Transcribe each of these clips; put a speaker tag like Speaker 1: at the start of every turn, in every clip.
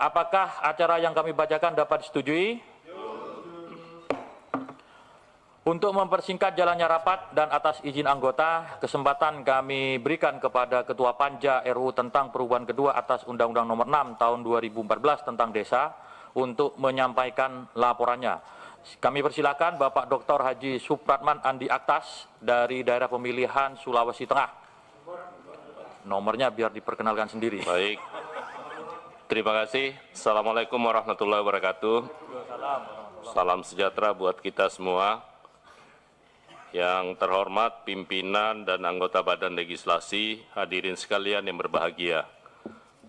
Speaker 1: Apakah acara yang kami bacakan dapat disetujui? Untuk mempersingkat jalannya rapat dan atas izin anggota, kesempatan kami berikan kepada Ketua Panja RUU tentang perubahan kedua atas Undang-Undang Nomor 6 Tahun 2014 tentang Desa untuk menyampaikan laporannya. Kami persilakan Bapak Dr. Haji Supratman Andi Aktas dari Daerah Pemilihan Sulawesi Tengah. Nomornya biar diperkenalkan sendiri.
Speaker 2: Baik. Terima kasih. Assalamualaikum warahmatullahi wabarakatuh. Salam sejahtera buat kita semua. Yang terhormat pimpinan dan anggota Badan Legislasi, hadirin sekalian yang berbahagia.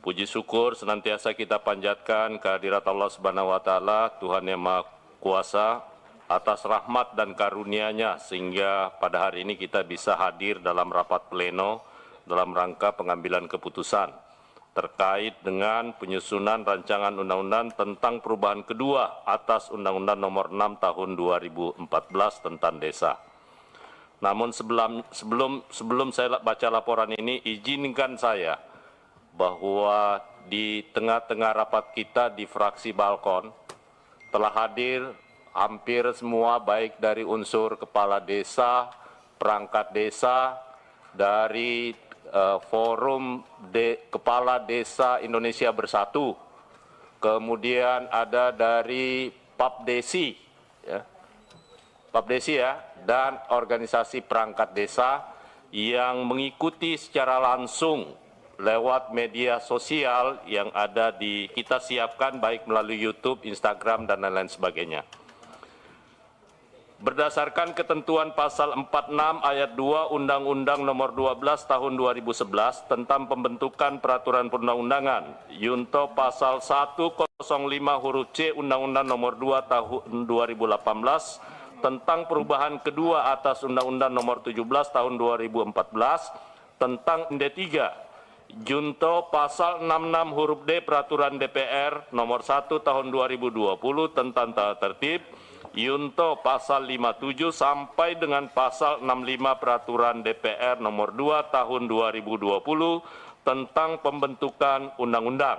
Speaker 2: Puji syukur senantiasa kita panjatkan kehadirat Allah Subhanahu wa taala, Tuhan yang Maha Kuasa, atas rahmat dan karunia-Nya sehingga pada hari ini kita bisa hadir dalam rapat pleno dalam rangka pengambilan keputusan terkait dengan penyusunan rancangan undang-undang tentang perubahan kedua atas Undang-Undang Nomor 6 Tahun 2014 tentang Desa. Namun sebelum saya baca laporan ini, izinkan saya bahwa di tengah-tengah rapat kita di fraksi Balkon telah hadir hampir semua, baik dari unsur kepala desa, perangkat desa, dari Forum Kepala Desa Indonesia Bersatu, kemudian ada dari PAPDESI, dan organisasi perangkat desa yang mengikuti secara langsung lewat media sosial yang ada kita siapkan baik melalui YouTube, Instagram, dan lain-lain sebagainya. Berdasarkan ketentuan pasal 46 ayat 2 Undang-Undang Nomor 12 Tahun 2011 tentang pembentukan peraturan perundang-undangan, Yunto pasal 105 huruf C Undang-Undang Nomor 2 Tahun 2018 tentang perubahan kedua atas Undang-Undang Nomor 17 Tahun 2014 tentang MD3, Junto pasal 66 huruf D Peraturan DPR Nomor 1 Tahun 2020 tentang tata tertib, Yunto pasal 57 sampai dengan pasal 65 Peraturan DPR Nomor 2 Tahun 2020 tentang pembentukan undang-undang.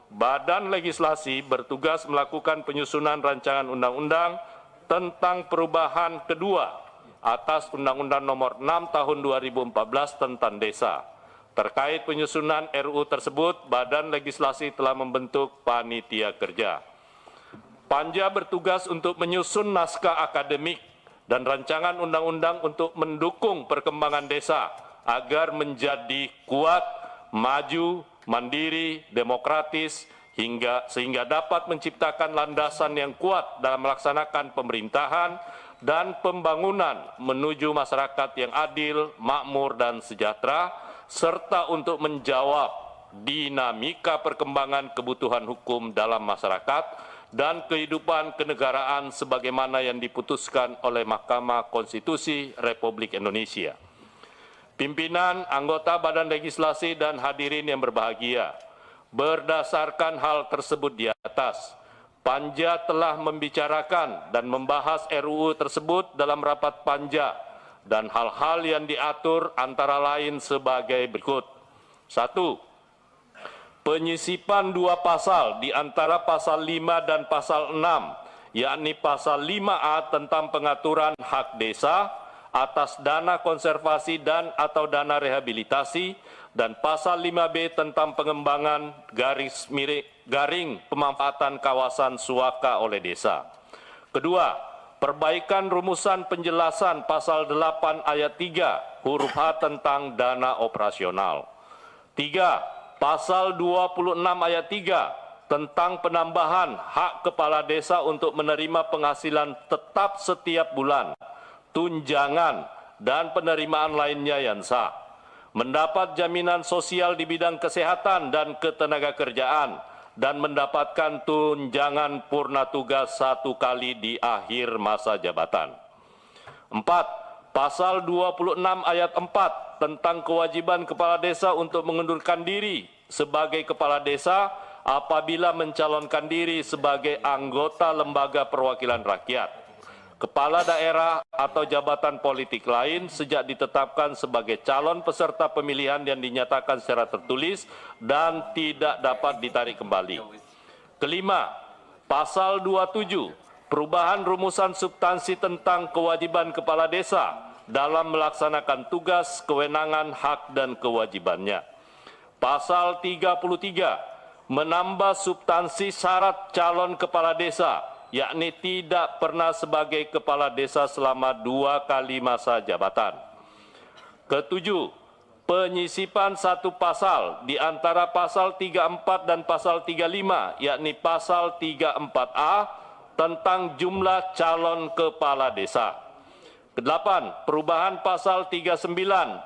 Speaker 2: Badan Legislasi bertugas melakukan penyusunan rancangan undang-undang tentang perubahan kedua atas Undang-Undang Nomor 6 Tahun 2014 tentang Desa. Terkait penyusunan RUU tersebut, Badan Legislasi telah membentuk panitia kerja. Panja bertugas untuk menyusun naskah akademik dan rancangan undang-undang untuk mendukung perkembangan desa agar menjadi kuat, maju, mandiri, demokratis, sehingga dapat menciptakan landasan yang kuat dalam melaksanakan pemerintahan dan pembangunan menuju masyarakat yang adil, makmur, dan sejahtera, serta untuk menjawab dinamika perkembangan kebutuhan hukum dalam masyarakat dan kehidupan kenegaraan sebagaimana yang diputuskan oleh Mahkamah Konstitusi Republik Indonesia. Pimpinan, anggota Badan Legislasi, dan hadirin yang berbahagia, berdasarkan hal tersebut di atas, Panja telah membicarakan dan membahas RUU tersebut dalam rapat Panja dan hal-hal yang diatur antara lain sebagai berikut. 1. Penyisipan dua pasal di antara pasal 5 dan pasal 6, yakni pasal 5A tentang pengaturan hak desa atas dana konservasi dan atau dana rehabilitasi, dan pasal 5B tentang pengembangan garing pemanfaatan kawasan suaka oleh desa. Kedua, perbaikan rumusan penjelasan pasal 8 ayat 3 huruf H tentang dana operasional. 3. Pasal 26 ayat 3 tentang penambahan hak kepala desa untuk menerima penghasilan tetap setiap bulan, tunjangan, dan penerimaan lainnya yang sah, mendapat jaminan sosial di bidang kesehatan dan ketenagakerjaan, dan mendapatkan tunjangan purna tugas 1 kali di akhir masa jabatan. 4. Pasal 26 ayat 4 tentang kewajiban kepala desa untuk mengundurkan diri sebagai kepala desa apabila mencalonkan diri sebagai anggota lembaga perwakilan rakyat. kepala daerah atau jabatan politik lain sejak ditetapkan sebagai calon peserta pemilihan yang dinyatakan secara tertulis dan tidak dapat ditarik kembali. Kelima, pasal 27, perubahan rumusan substansi tentang kewajiban kepala desa dalam melaksanakan tugas, kewenangan, hak, dan kewajibannya. Pasal 33, menambah substansi syarat calon kepala desa, yakni tidak pernah sebagai kepala desa selama 2 kali masa jabatan. Ketujuh, penyisipan satu pasal di antara pasal 34 dan pasal 35, yakni pasal 34A tentang jumlah calon kepala desa. Kedelapan, perubahan pasal 39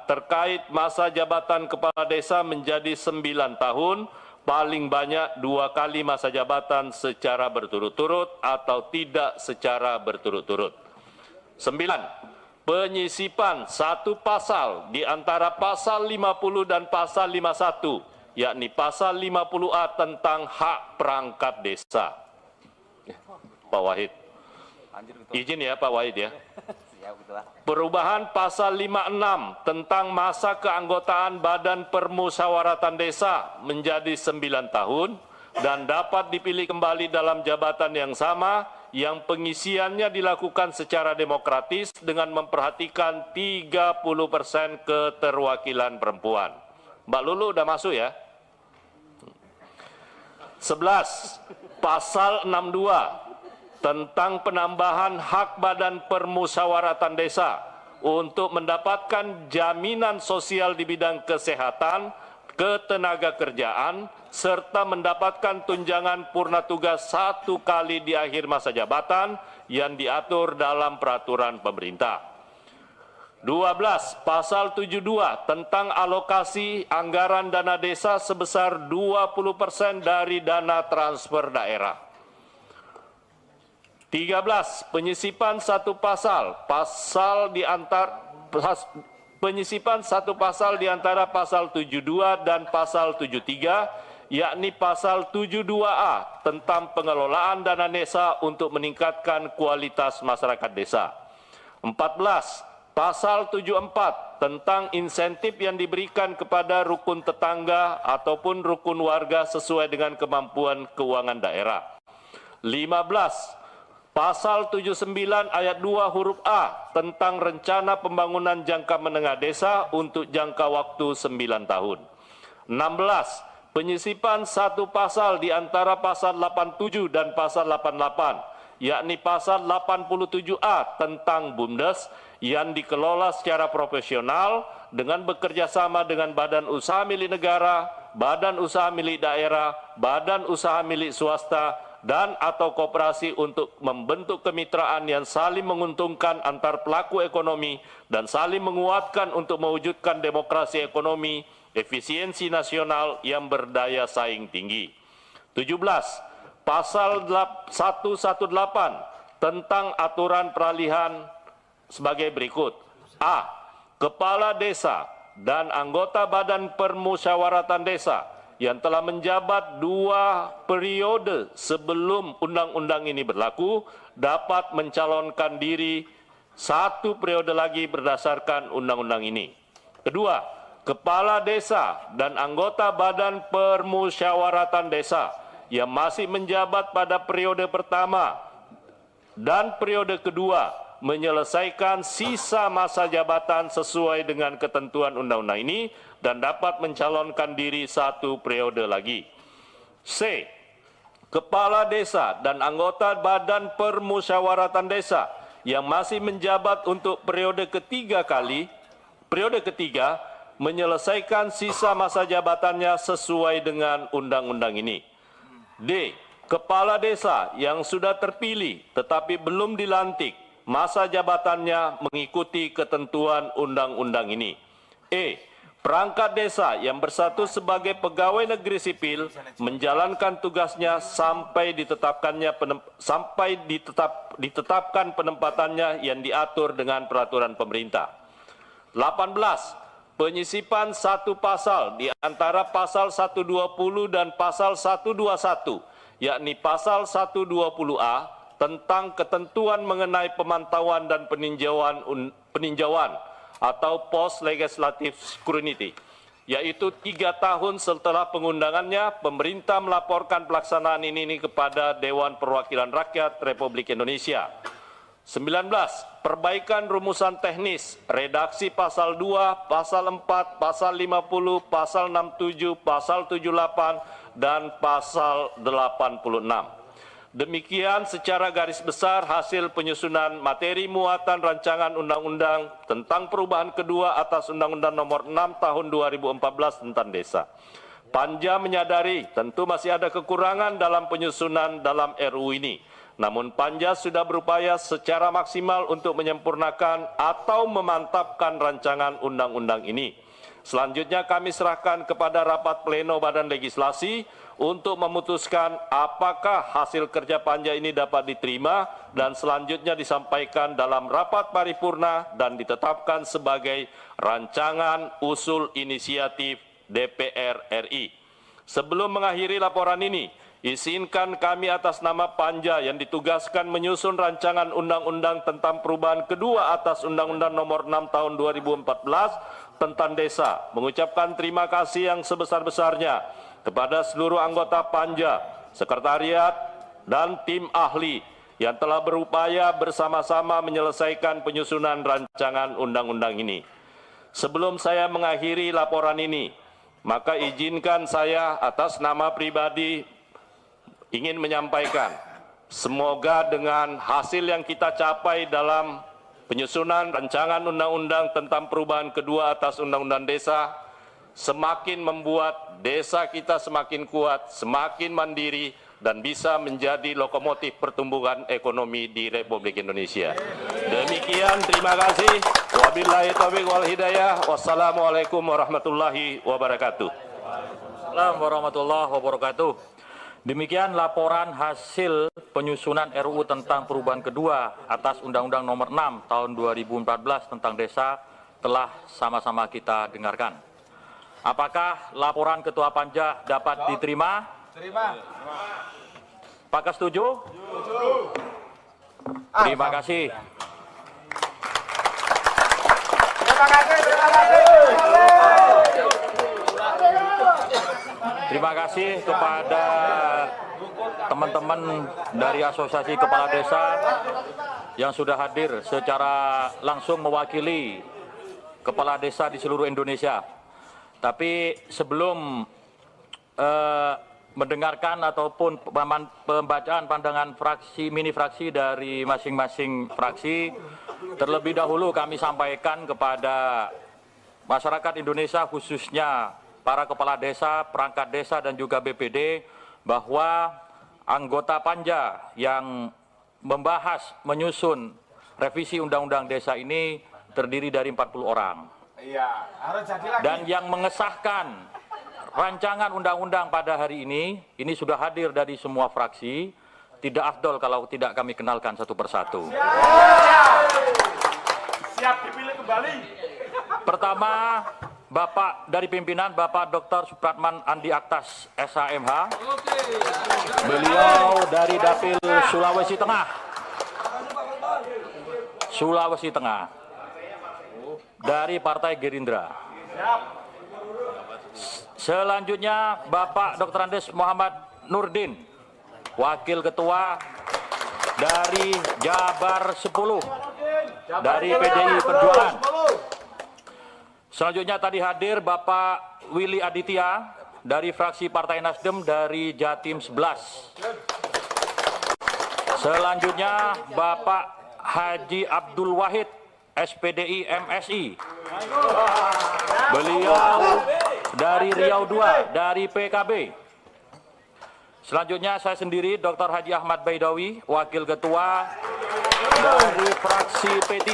Speaker 2: terkait masa jabatan kepala desa menjadi 9 tahun, paling banyak 2 kali masa jabatan secara berturut-turut atau tidak secara berturut-turut. 9. Penyisipan satu pasal di antara pasal 50 dan pasal 51, yakni pasal 50A tentang hak perangkat desa. Pak Wahid. Izin ya Pak Wahid ya. Perubahan pasal 56 tentang masa keanggotaan Badan Permusyawaratan Desa menjadi 9 tahun dan dapat dipilih kembali dalam jabatan yang sama yang pengisiannya dilakukan secara demokratis dengan memperhatikan 30% keterwakilan perempuan. Mbak Lulu udah masuk ya? 11. Pasal 62 tentang penambahan hak Badan Permusyawaratan Desa untuk mendapatkan jaminan sosial di bidang kesehatan, ketenagakerjaan, serta mendapatkan tunjangan purna tugas 1 kali di akhir masa jabatan yang diatur dalam peraturan pemerintah. 12. Pasal 72 tentang alokasi anggaran dana desa sebesar 20% dari dana transfer daerah. 13. Penyisipan satu pasal di antara pasal 72 dan pasal 73, yakni pasal 72A tentang pengelolaan dana desa untuk meningkatkan kualitas masyarakat desa. 14. Pasal 74 tentang insentif yang diberikan kepada rukun tetangga ataupun rukun warga sesuai dengan kemampuan keuangan daerah. 15. Pasal 79 ayat 2 huruf A tentang rencana pembangunan jangka menengah desa untuk jangka waktu 9 tahun. 16. Penyisipan satu pasal di antara pasal 87 dan pasal 88, yakni pasal 87A tentang BUMDes yang dikelola secara profesional dengan bekerja sama dengan badan usaha milik negara, badan usaha milik daerah, badan usaha milik swasta, dan atau koperasi untuk membentuk kemitraan yang saling menguntungkan antar pelaku ekonomi dan saling menguatkan untuk mewujudkan demokrasi ekonomi, efisiensi nasional yang berdaya saing tinggi. 17. Pasal 118 tentang aturan peralihan sebagai berikut. A. Kepala desa dan anggota Badan Permusyawaratan Desa yang telah menjabat 2 periode sebelum undang-undang ini berlaku dapat mencalonkan diri 1 periode lagi berdasarkan undang-undang ini. Kedua, kepala desa dan anggota Badan Permusyawaratan Desa yang masih menjabat pada periode pertama dan periode kedua menyelesaikan sisa masa jabatan sesuai dengan ketentuan undang-undang ini dan dapat mencalonkan diri 1 periode lagi. C. Kepala desa dan anggota Badan Permusyawaratan Desa yang masih menjabat untuk periode ketiga menyelesaikan sisa masa jabatannya sesuai dengan undang-undang ini. D. Kepala desa yang sudah terpilih tetapi belum dilantik, masa jabatannya mengikuti ketentuan undang-undang ini. E. Perangkat desa yang bersatu sebagai pegawai negeri sipil menjalankan tugasnya sampai ditetapkan penempatannya yang diatur dengan peraturan pemerintah. 18. Penyisipan satu pasal di antara pasal 120 dan pasal 121, yakni pasal 120A tentang ketentuan mengenai pemantauan dan peninjauan atau Post Legislative Scrutiny, yaitu 3 tahun setelah pengundangannya, pemerintah melaporkan pelaksanaan ini kepada Dewan Perwakilan Rakyat Republik Indonesia. 19. Perbaikan rumusan teknis, redaksi pasal 2, pasal 4, pasal 50, pasal 67, pasal 78, dan pasal 86. Demikian secara garis besar hasil penyusunan materi muatan rancangan undang-undang tentang perubahan kedua atas Undang-Undang Nomor 6 Tahun 2014 tentang Desa. Panja menyadari tentu masih ada kekurangan dalam penyusunan dalam RUU ini. Namun Panja sudah berupaya secara maksimal untuk menyempurnakan atau memantapkan rancangan undang-undang ini. Selanjutnya kami serahkan kepada rapat pleno Badan Legislasi untuk memutuskan apakah hasil kerja Panja ini dapat diterima dan selanjutnya disampaikan dalam rapat paripurna dan ditetapkan sebagai rancangan usul inisiatif DPR RI. Sebelum mengakhiri laporan ini, izinkan kami atas nama Panja yang ditugaskan menyusun rancangan undang-undang tentang perubahan kedua atas Undang-Undang Nomor 6 Tahun 2014 tentang Desa mengucapkan terima kasih yang sebesar-besarnya kepada seluruh anggota Panja, sekretariat, dan tim ahli yang telah berupaya bersama-sama menyelesaikan penyusunan rancangan undang-undang ini. Sebelum saya mengakhiri laporan ini, maka izinkan saya atas nama pribadi ingin menyampaikan, semoga dengan hasil yang kita capai dalam penyusunan rancangan undang-undang tentang perubahan kedua atas Undang-Undang Desa, semakin membuat desa kita semakin kuat, semakin mandiri, dan bisa menjadi lokomotif pertumbuhan ekonomi di Republik Indonesia. Demikian, terima kasih. Wabillahi taufiq wal hidayah. Wassalamualaikum warahmatullahi wabarakatuh.
Speaker 1: Assalamualaikum warahmatullahi wabarakatuh. Demikian laporan hasil penyusunan RUU tentang perubahan kedua atas Undang-Undang Nomor 6 Tahun 2014 tentang Desa telah sama-sama kita dengarkan. Apakah laporan Ketua Panja dapat diterima? Terima. Apakah setuju? Setuju. Terima kasih.
Speaker 3: Terima kasih.
Speaker 1: Terima kasih kepada teman-teman dari Asosiasi Kepala Desa yang sudah hadir secara langsung mewakili kepala desa di seluruh Indonesia. Tapi sebelum mendengarkan ataupun pembacaan pandangan mini fraksi dari masing-masing fraksi, terlebih dahulu kami sampaikan kepada masyarakat Indonesia, khususnya para kepala desa, perangkat desa, dan juga BPD, bahwa anggota Panja yang membahas, menyusun revisi Undang-Undang Desa ini terdiri dari 40 orang.
Speaker 3: Iya, harus jadi lagi.
Speaker 1: Dan yang mengesahkan rancangan undang-undang pada hari ini sudah hadir dari semua fraksi. Tidak afdol kalau tidak kami kenalkan satu persatu.
Speaker 3: Siap dipilih kembali.
Speaker 1: Pertama, Bapak dari pimpinan, Bapak Dr. Supratman Andi Aktas, SHMH. Beliau dari Dapil Sulawesi Tengah. Sulawesi Tengah. Dari Partai Gerindra. Selanjutnya Bapak Dr. Andes Muhammad Nurdin, Wakil Ketua dari Jabar 10 dari PDI Perjuangan. Selanjutnya tadi hadir Bapak Willy Aditya dari fraksi Partai Nasdem dari Jatim 11. Selanjutnya Bapak Haji Abdul Wahid, SPDI MSI. Beliau dari Riau 2 dari PKB. Selanjutnya saya sendiri Dr. Haji Ahmad Baidawi, Wakil Ketua dari fraksi P3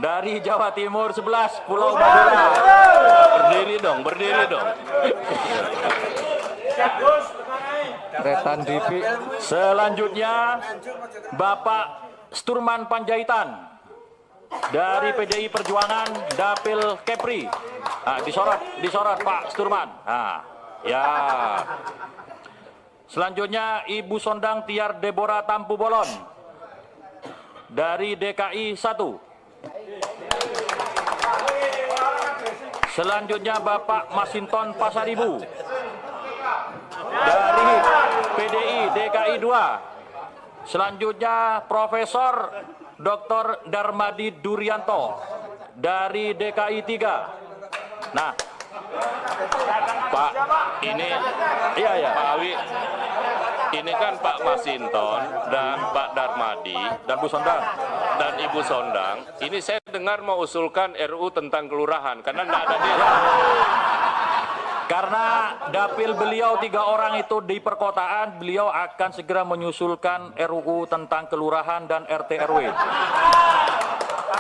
Speaker 1: dari Jawa Timur 11 Pulau Madura. Berdiri dong. Retan Dipi. Selanjutnya Bapak Sturman Panjaitan dari PDI Perjuangan Dapil Kepri. Nah, disorot Pak Sturman. Nah, ya. Selanjutnya Ibu Sondang Tiar Deborah Tampu Bolon dari DKI 1. Selanjutnya Bapak Masinton Pasaribu dari PDI DKI 2. Selanjutnya Profesor Dr. Darmadi Durianto dari DKI 3. Nah,
Speaker 2: Pak, ini
Speaker 1: iya.
Speaker 2: Pak Awi, ini kan Pak Masinton dan Pak Darmadi
Speaker 1: Dan Bu Sondang.
Speaker 2: dan Ibu Sondang. Ini saya dengar mau usulkan RU tentang kelurahan karena tidak ada dia.
Speaker 1: Karena dapil beliau 3 orang itu di perkotaan, beliau akan segera menyusulkan RUU tentang kelurahan dan RT RW.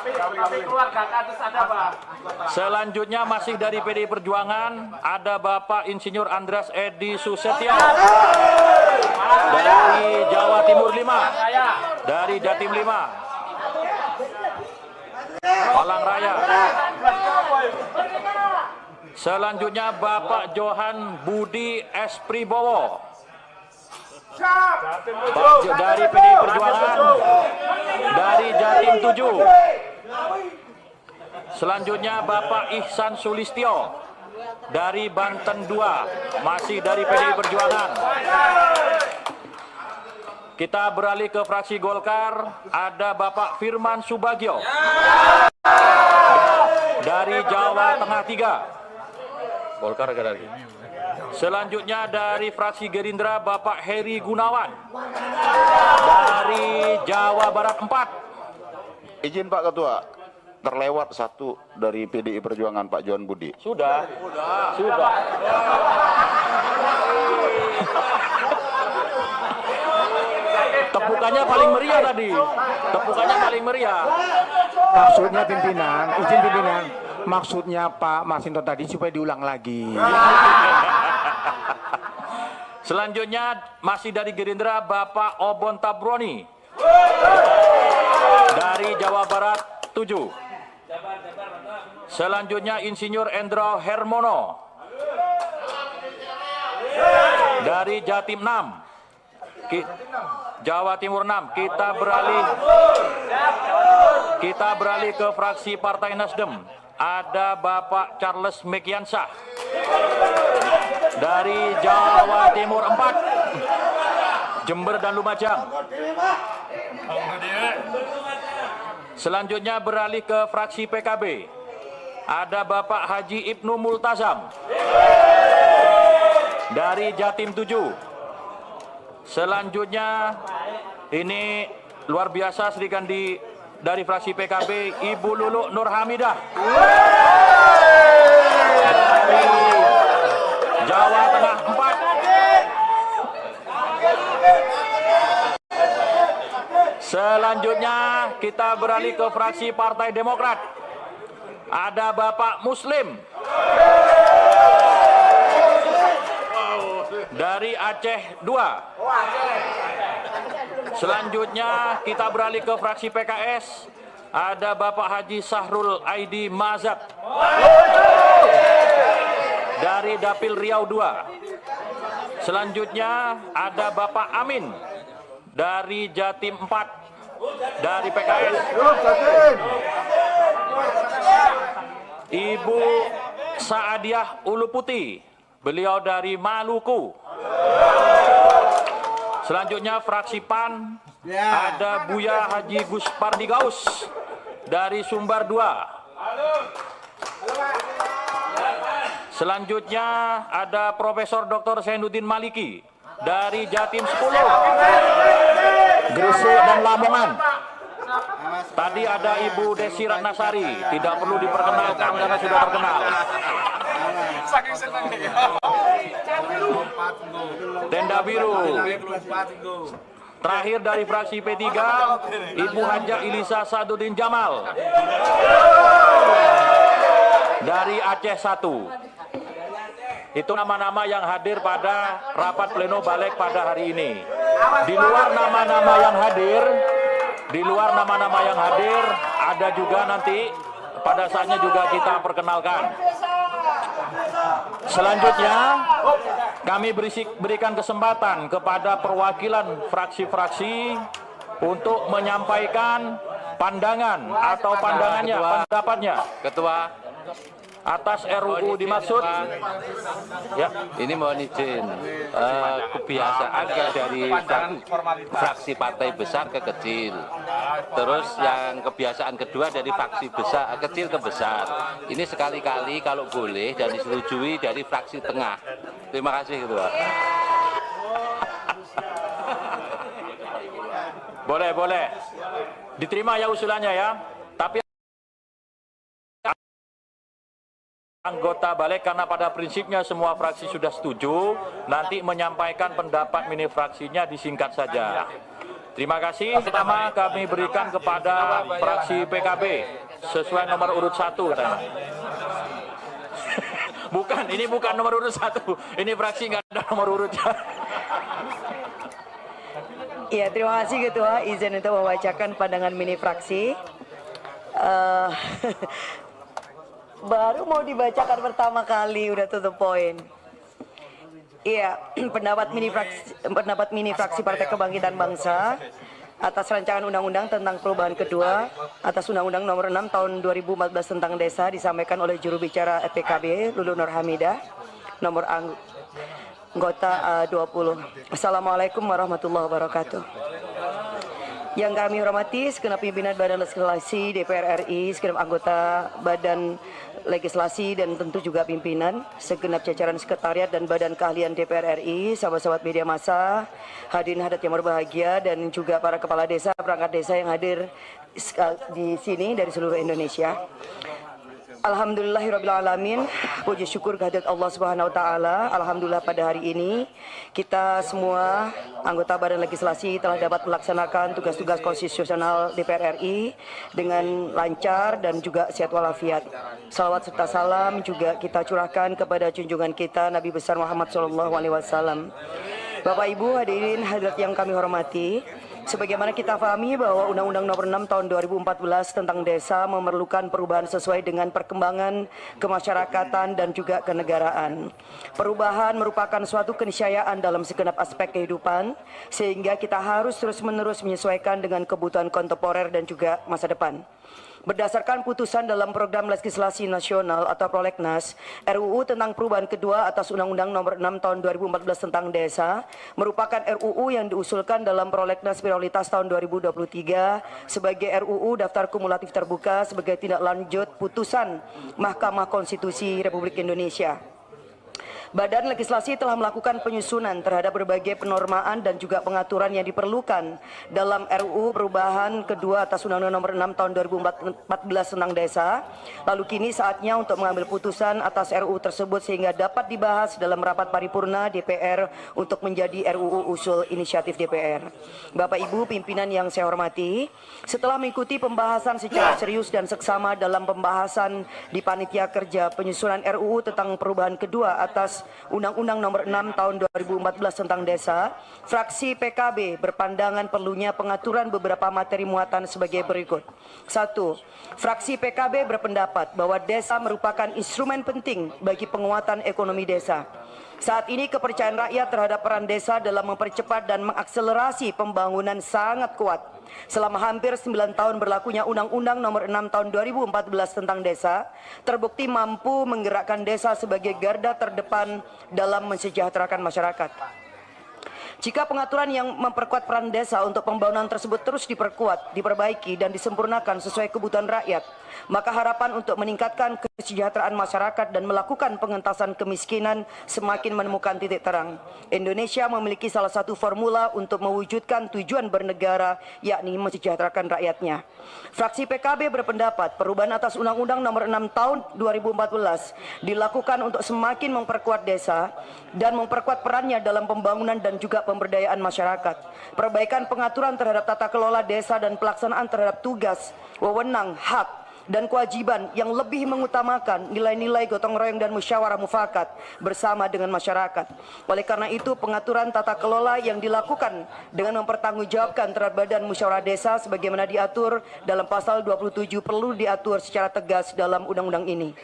Speaker 3: Tapi keluarga atas ada Pak.
Speaker 1: Selanjutnya masih dari PDI Perjuangan ada Bapak Insinyur Andreas Edi Susetio dari Jawa Timur 5, dari Jatim 5, Malang Raya. Selanjutnya Bapak Johan Budi S. Pribowo dari PDI Perjuangan dari Jatim 7. Selanjutnya Bapak Ihsan Sulistyo dari Banten 2, masih dari PDI Perjuangan. Kita beralih ke fraksi Golkar, ada Bapak Firman Subagio dari Jawa Tengah 3. Golkar ada lagi. Selanjutnya dari fraksi Gerindra Bapak Heri Gunawan dari Jawa Barat 4.
Speaker 4: Izin Pak Ketua, terlewat satu dari PDI Perjuangan Pak Johan Budi.
Speaker 1: Sudah. Tepukannya paling meriah tadi. Tepukannya paling meriah.
Speaker 5: Maksudnya pimpinan, izin pimpinan, maksudnya Pak Masinton tadi supaya diulang lagi.
Speaker 1: Selanjutnya masih dari Gerindra Bapak Obon Tabroni dari Jawa Barat 7. Selanjutnya Insinyur Endro Hermono dari Jatim 6. Jawa Timur 6. Kita beralih ke fraksi Partai Nasdem. Ada Bapak Charles Mekiansah dari Jawa Timur 4, Jember dan Lumajang. Selanjutnya beralih ke fraksi PKB. Ada Bapak Haji Ibnu Multazam dari Jatim 7. Selanjutnya ini luar biasa dari fraksi PKB Ibu Lulu Nur Hamidah dari Jawa Tengah 4. Selanjutnya kita beralih ke fraksi Partai Demokrat. Ada Bapak Muslim dari Aceh 2. Selanjutnya kita beralih ke fraksi PKS. Ada Bapak Haji Sahrul Aidi Mazat dari Dapil Riau 2. Selanjutnya ada Bapak Amin dari Jatim 4 dari PKS. Ibu Saadiah Uluputi, beliau dari Maluku. Selanjutnya fraksi PAN, ada Buya Haji Gus Pardi Gaus dari Sumbar 2. Selanjutnya ada Profesor Dr. Zainuddin Maliki dari Jatim 10, Gresik dan Lamongan. Tadi ada Ibu Desi Ratnasari, tidak perlu diperkenalkan karena sudah terkenal. Tenda Biru. Terakhir dari fraksi P3, Ibu Haja Ilisa Sadudin Jamal dari Aceh 1. Itu nama-nama yang hadir pada rapat pleno Balek pada hari ini. Di luar nama-nama yang hadir, ada juga nanti pada saatnya juga kita perkenalkan. Selanjutnya kami berikan kesempatan kepada perwakilan fraksi-fraksi untuk menyampaikan pandangan atau pandangannya, pendapatnya.
Speaker 6: Ketua,
Speaker 1: Atas RUU dimaksud. Ya.
Speaker 6: ini mohon izin, kebiasaan dari fraksi partai besar ke kecil. Terus yang kebiasaan kedua dari fraksi besar kecil ke besar. Ini sekali-kali kalau boleh dan disetujui dari fraksi tengah. Terima kasih, Ketua.
Speaker 1: Boleh. Diterima ya usulannya ya. Tapi anggota balik, karena pada prinsipnya semua fraksi sudah setuju, nanti menyampaikan pendapat mini fraksinya disingkat saja. Terima kasih. Pertama kami berikan kepada fraksi PKB sesuai nomor urut 1 katanya. Ini bukan nomor urut 1. Ini fraksi nggak ada nomor urutnya.
Speaker 7: Ya, terima kasih Ketua. Izin untuk membacakan pandangan mini fraksi. Baru mau dibacakan pertama kali udah tutup poin. Iya, pendapat mini fraksi Partai Kebangkitan Bangsa atas rancangan undang-undang tentang perubahan kedua atas Undang-Undang Nomor 6 Tahun 2014 tentang Desa disampaikan oleh juru bicara PKB Lulu Nur Hamidah, nomor anggota 20. Assalamualaikum warahmatullahi wabarakatuh. Yang kami hormati segenap pimpinan Badan Legislasi DPR RI, segenap anggota Badan Legislasi dan tentu juga pimpinan, segenap jajaran sekretariat dan Badan Keahlian DPR RI, sahabat-sahabat media massa, hadirin hadirat yang berbahagia, dan juga para kepala desa, perangkat desa yang hadir di sini dari seluruh Indonesia. Alhamdulillahirrabbilalamin, puji syukur kehadirat Allah Subhanahu wa Ta'ala. Alhamdulillah pada hari ini kita semua anggota Badan Legislasi telah dapat melaksanakan tugas-tugas konstitusional DPR RI dengan lancar dan juga sehat walafiat. Salawat serta salam juga kita curahkan kepada junjungan kita Nabi besar Muhammad SAW. Bapak Ibu hadirin hadirat yang kami hormati, sebagaimana kita pahami bahwa Undang-Undang Nomor 6 Tahun 2014 tentang Desa memerlukan perubahan sesuai dengan perkembangan kemasyarakatan dan juga kenegaraan. Perubahan merupakan suatu keniscayaan dalam segenap aspek kehidupan, sehingga kita harus terus-menerus menyesuaikan dengan kebutuhan kontemporer dan juga masa depan. Berdasarkan putusan dalam Program Legislasi Nasional atau Prolegnas, RUU tentang perubahan kedua atas Undang-Undang Nomor 6 Tahun 2014 tentang Desa merupakan RUU yang diusulkan dalam Prolegnas Prioritas tahun 2023 sebagai RUU daftar kumulatif terbuka sebagai tindak lanjut putusan Mahkamah Konstitusi Republik Indonesia. Badan Legislasi telah melakukan penyusunan terhadap berbagai penormaan dan juga pengaturan yang diperlukan dalam RUU perubahan kedua atas Undang-Undang Nomor 6 Tahun 2014 tentang Desa. Lalu kini saatnya untuk mengambil putusan atas RUU tersebut sehingga dapat dibahas dalam rapat paripurna DPR untuk menjadi RUU usul inisiatif DPR. Bapak Ibu pimpinan yang saya hormati, setelah mengikuti pembahasan secara serius dan seksama dalam pembahasan di Panitia Kerja penyusunan RUU tentang perubahan kedua atas Undang-Undang Nomor 6 Tahun 2014 tentang Desa, fraksi PKB berpandangan perlunya pengaturan beberapa materi muatan sebagai berikut. 1. Fraksi PKB berpendapat bahwa desa merupakan instrumen penting bagi penguatan ekonomi desa. Saat ini kepercayaan rakyat terhadap peran desa dalam mempercepat dan mengakselerasi pembangunan sangat kuat. Selama hampir 9 tahun berlakunya Undang-Undang Nomor 6 Tahun 2014 tentang Desa, terbukti mampu menggerakkan desa sebagai garda terdepan dalam mensejahterakan masyarakat. Jika pengaturan yang memperkuat peran desa untuk pembangunan tersebut terus diperkuat, diperbaiki, dan disempurnakan sesuai kebutuhan rakyat, maka harapan untuk meningkatkan kesejahteraan masyarakat dan melakukan pengentasan kemiskinan semakin menemukan titik terang. Indonesia memiliki salah satu formula untuk mewujudkan tujuan bernegara, yakni mensejahterakan rakyatnya. Fraksi PKB berpendapat perubahan atas Undang-Undang Nomor 6 Tahun 2014 dilakukan untuk semakin memperkuat desa dan memperkuat perannya dalam pembangunan dan juga pemberdayaan masyarakat. Perbaikan pengaturan terhadap tata kelola desa dan pelaksanaan terhadap tugas, wewenang, hak, dan kewajiban yang lebih mengutamakan nilai-nilai gotong royong dan musyawarah mufakat bersama dengan masyarakat. Oleh karena itu, pengaturan tata kelola yang dilakukan dengan mempertanggungjawabkan terhadap badan musyawarah desa sebagaimana diatur dalam pasal 27 perlu diatur secara tegas dalam undang-undang ini.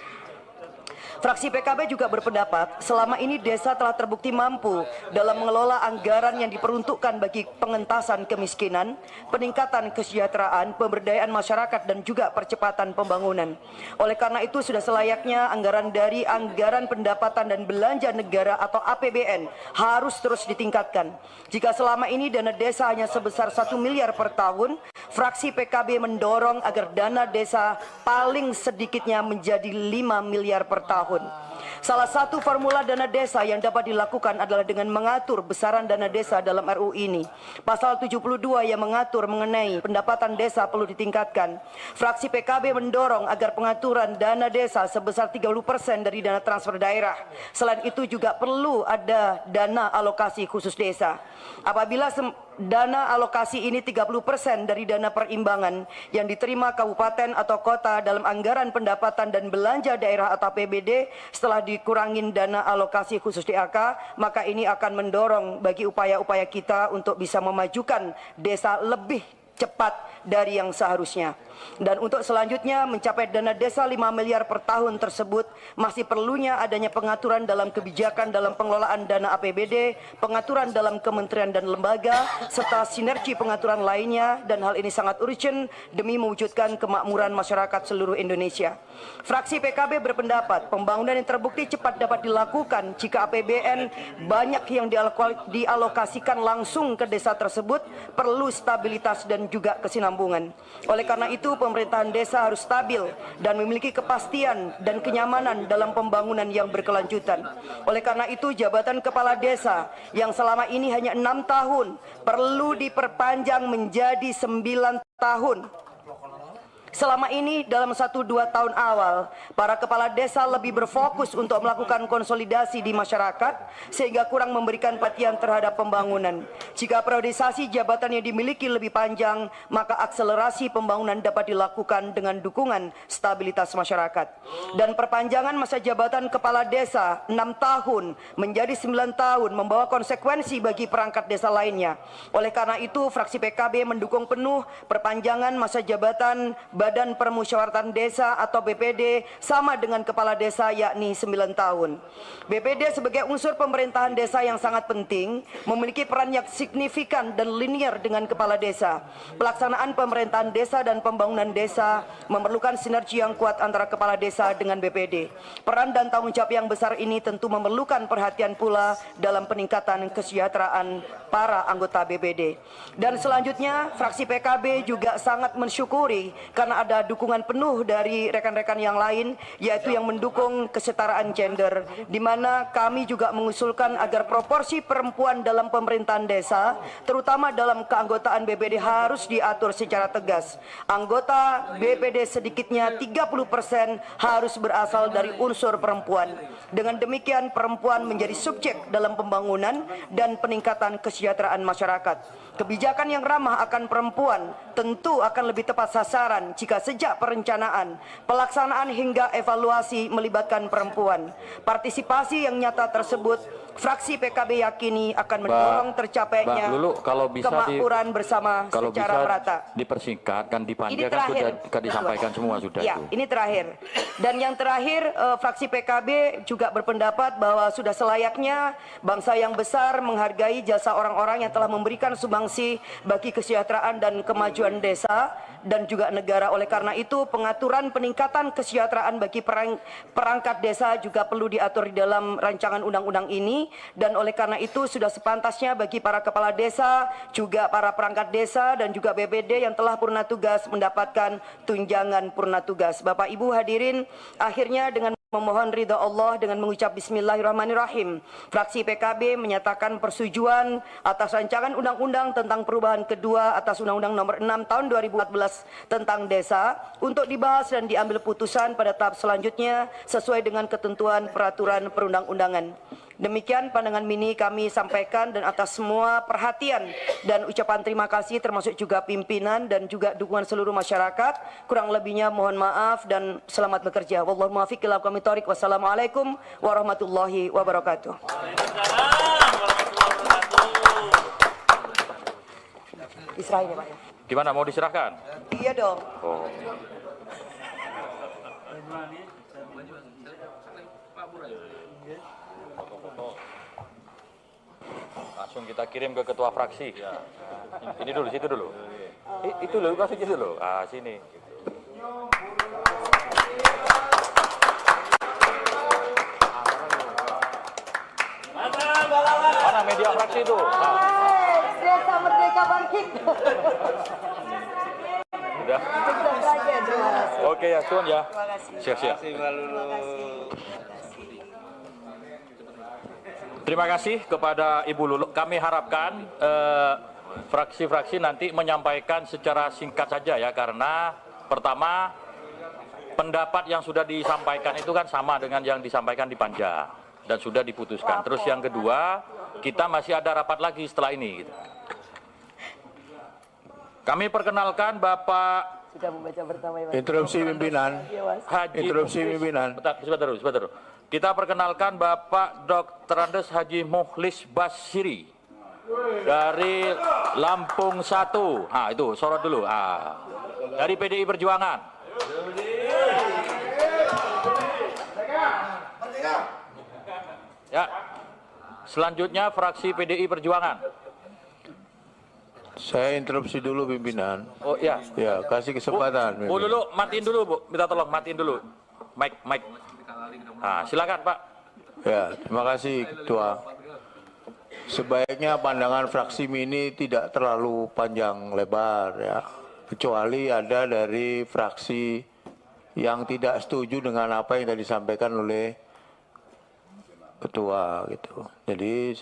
Speaker 7: Fraksi PKB juga berpendapat selama ini desa telah terbukti mampu dalam mengelola anggaran yang diperuntukkan bagi pengentasan kemiskinan, peningkatan kesejahteraan, pemberdayaan masyarakat dan juga percepatan pembangunan. Oleh karena itu sudah selayaknya anggaran dari anggaran pendapatan dan belanja negara atau APBN harus terus ditingkatkan. Jika selama ini dana desa hanya sebesar 1 miliar per tahun, fraksi PKB mendorong agar dana desa paling sedikitnya menjadi 5 miliar per tahun. Salah satu formula dana desa yang dapat dilakukan adalah dengan mengatur besaran dana desa dalam RUU ini. Pasal 72 yang mengatur mengenai pendapatan desa perlu ditingkatkan. Fraksi PKB mendorong agar pengaturan dana desa sebesar 30% dari dana transfer daerah. Selain itu juga perlu ada dana alokasi khusus desa. Apabila dana alokasi ini 30% dari dana perimbangan yang diterima kabupaten atau kota dalam anggaran pendapatan dan belanja daerah atau APBD setelah dikurangin dana alokasi khusus DAK, maka ini akan mendorong bagi upaya-upaya kita untuk bisa memajukan desa lebih cepat dari yang seharusnya. Dan untuk selanjutnya mencapai dana desa 5 miliar per tahun tersebut masih perlunya adanya pengaturan dalam kebijakan dalam pengelolaan dana APBD, pengaturan dalam kementerian dan lembaga, serta sinergi pengaturan lainnya, dan hal ini sangat urgent demi mewujudkan kemakmuran masyarakat seluruh Indonesia. Fraksi PKB berpendapat pembangunan yang terbukti cepat dapat dilakukan jika APBN banyak yang dialokasikan langsung ke desa tersebut, perlu stabilitas dan juga kesinambungan. Oleh karena itu pemerintahan desa harus stabil dan memiliki kepastian dan kenyamanan dalam pembangunan yang berkelanjutan. Oleh karena itu jabatan kepala desa yang selama ini hanya 6 tahun perlu diperpanjang menjadi 9 tahun. Selama ini dalam 1-2 tahun awal, para kepala desa lebih berfokus untuk melakukan konsolidasi di masyarakat sehingga kurang memberikan perhatian terhadap pembangunan. Jika priorisasi jabatan yang dimiliki lebih panjang, maka akselerasi pembangunan dapat dilakukan dengan dukungan stabilitas masyarakat. Dan perpanjangan masa jabatan kepala desa 6 tahun menjadi 9 tahun membawa konsekuensi bagi perangkat desa lainnya. Oleh karena itu, fraksi PKB mendukung penuh perpanjangan masa jabatan Badan Permusyawaratan Desa atau BPD sama dengan kepala desa, yakni 9 tahun. BPD sebagai unsur pemerintahan desa yang sangat penting, memiliki peran yang signifikan dan linear dengan kepala desa. Pelaksanaan pemerintahan desa dan pembangunan desa memerlukan sinergi yang kuat antara kepala desa dengan BPD. Peran dan tanggung jawab yang besar ini tentu memerlukan perhatian pula dalam peningkatan kesejahteraan para anggota BPD. Dan selanjutnya, fraksi PKB juga sangat mensyukuri karena ada dukungan penuh dari rekan-rekan yang lain, yaitu yang mendukung kesetaraan gender, di mana kami juga mengusulkan agar proporsi perempuan dalam pemerintahan desa, terutama dalam keanggotaan BPD, harus diatur secara tegas. Anggota BPD sedikitnya 30% harus berasal dari unsur perempuan. Dengan demikian perempuan menjadi subjek dalam pembangunan dan peningkatan kesejahteraan masyarakat. Kebijakan yang ramah akan perempuan tentu akan lebih tepat sasaran jika sejak perencanaan, pelaksanaan hingga evaluasi melibatkan perempuan. Partisipasi yang nyata tersebut, fraksi PKB yakini akan mendorong tercapainya kemakmuran bersama secara merata.
Speaker 1: Dipersingkat kan dipanjang sudah disampaikan semua sudah.
Speaker 7: Ya, ini terakhir. Dan yang terakhir, fraksi PKB juga berpendapat bahwa sudah selayaknya bangsa yang besar menghargai jasa orang-orang yang telah memberikan sumbangsi bagi kesejahteraan dan kemajuan desa dan juga negara. Oleh karena itu, pengaturan peningkatan kesejahteraan bagi perangkat desa juga perlu diatur di dalam rancangan undang-undang ini. Dan oleh karena itu sudah sepantasnya bagi para kepala desa, juga para perangkat desa dan juga BPD yang telah purna tugas mendapatkan tunjangan purna tugas. Bapak Ibu hadirin, akhirnya dengan memohon ridha Allah dengan mengucap bismillahirrahmanirrahim, fraksi PKB menyatakan persetujuan atas rancangan undang-undang tentang perubahan kedua atas Undang-Undang Nomor 6 Tahun 2014 tentang desa untuk dibahas dan diambil putusan pada tahap selanjutnya sesuai dengan ketentuan peraturan perundang-undangan. Demikian pandangan mini kami sampaikan, dan atas semua perhatian dan ucapan terima kasih termasuk juga pimpinan dan juga dukungan seluruh masyarakat. Kurang lebihnya mohon maaf dan selamat bekerja. Wallahu muwaffiq ila aqwamit thoriq. Wassalamualaikum warahmatullahi wabarakatuh. Diserahin ya Pak ya.
Speaker 1: Gimana, mau diserahkan?
Speaker 7: Iya dong.
Speaker 1: Oh. Langsung kita kirim ke ketua fraksi. Ini dulu, situ dulu. Itu loh, kasih gitu loh. Ah, sini. Mana media fraksi itu?
Speaker 7: Desa Merdeka Bangkit.
Speaker 1: Udah. Oke ya, Sun ya. Siap-siap. Terima kasih kepada Ibu Lulu. Kami harapkan fraksi-fraksi nanti menyampaikan secara singkat saja ya, karena pertama pendapat yang sudah disampaikan itu kan sama dengan yang disampaikan di Panja dan sudah diputuskan. Terus yang kedua, kita masih ada rapat lagi setelah ini. Gitu. Kami perkenalkan Bapak
Speaker 7: Sudah membaca bersama ya, Mas.
Speaker 5: Interupsi pimpinan.
Speaker 1: Haji.
Speaker 5: Interupsi pimpinan.
Speaker 1: Sebentar dulu. Kita perkenalkan Bapak Dr. Andes Haji Mukhlis Basiri dari Lampung 1. Nah, itu sorot dulu. Dari PDI Perjuangan. Ya. Selanjutnya fraksi PDI Perjuangan.
Speaker 5: Saya interupsi dulu pimpinan.
Speaker 1: Oh ya.
Speaker 5: Ya, kasih kesempatan.
Speaker 1: Bu Lulu, matiin dulu, Bu. Minta tolong matiin dulu. Mic. Nah, silakan, Pak.
Speaker 5: Ya, terima kasih Ketua. Sebaiknya pandangan fraksi ini tidak terlalu panjang lebar ya. Kecuali ada dari fraksi yang tidak setuju dengan apa yang tadi disampaikan oleh Ketua gitu. Jadi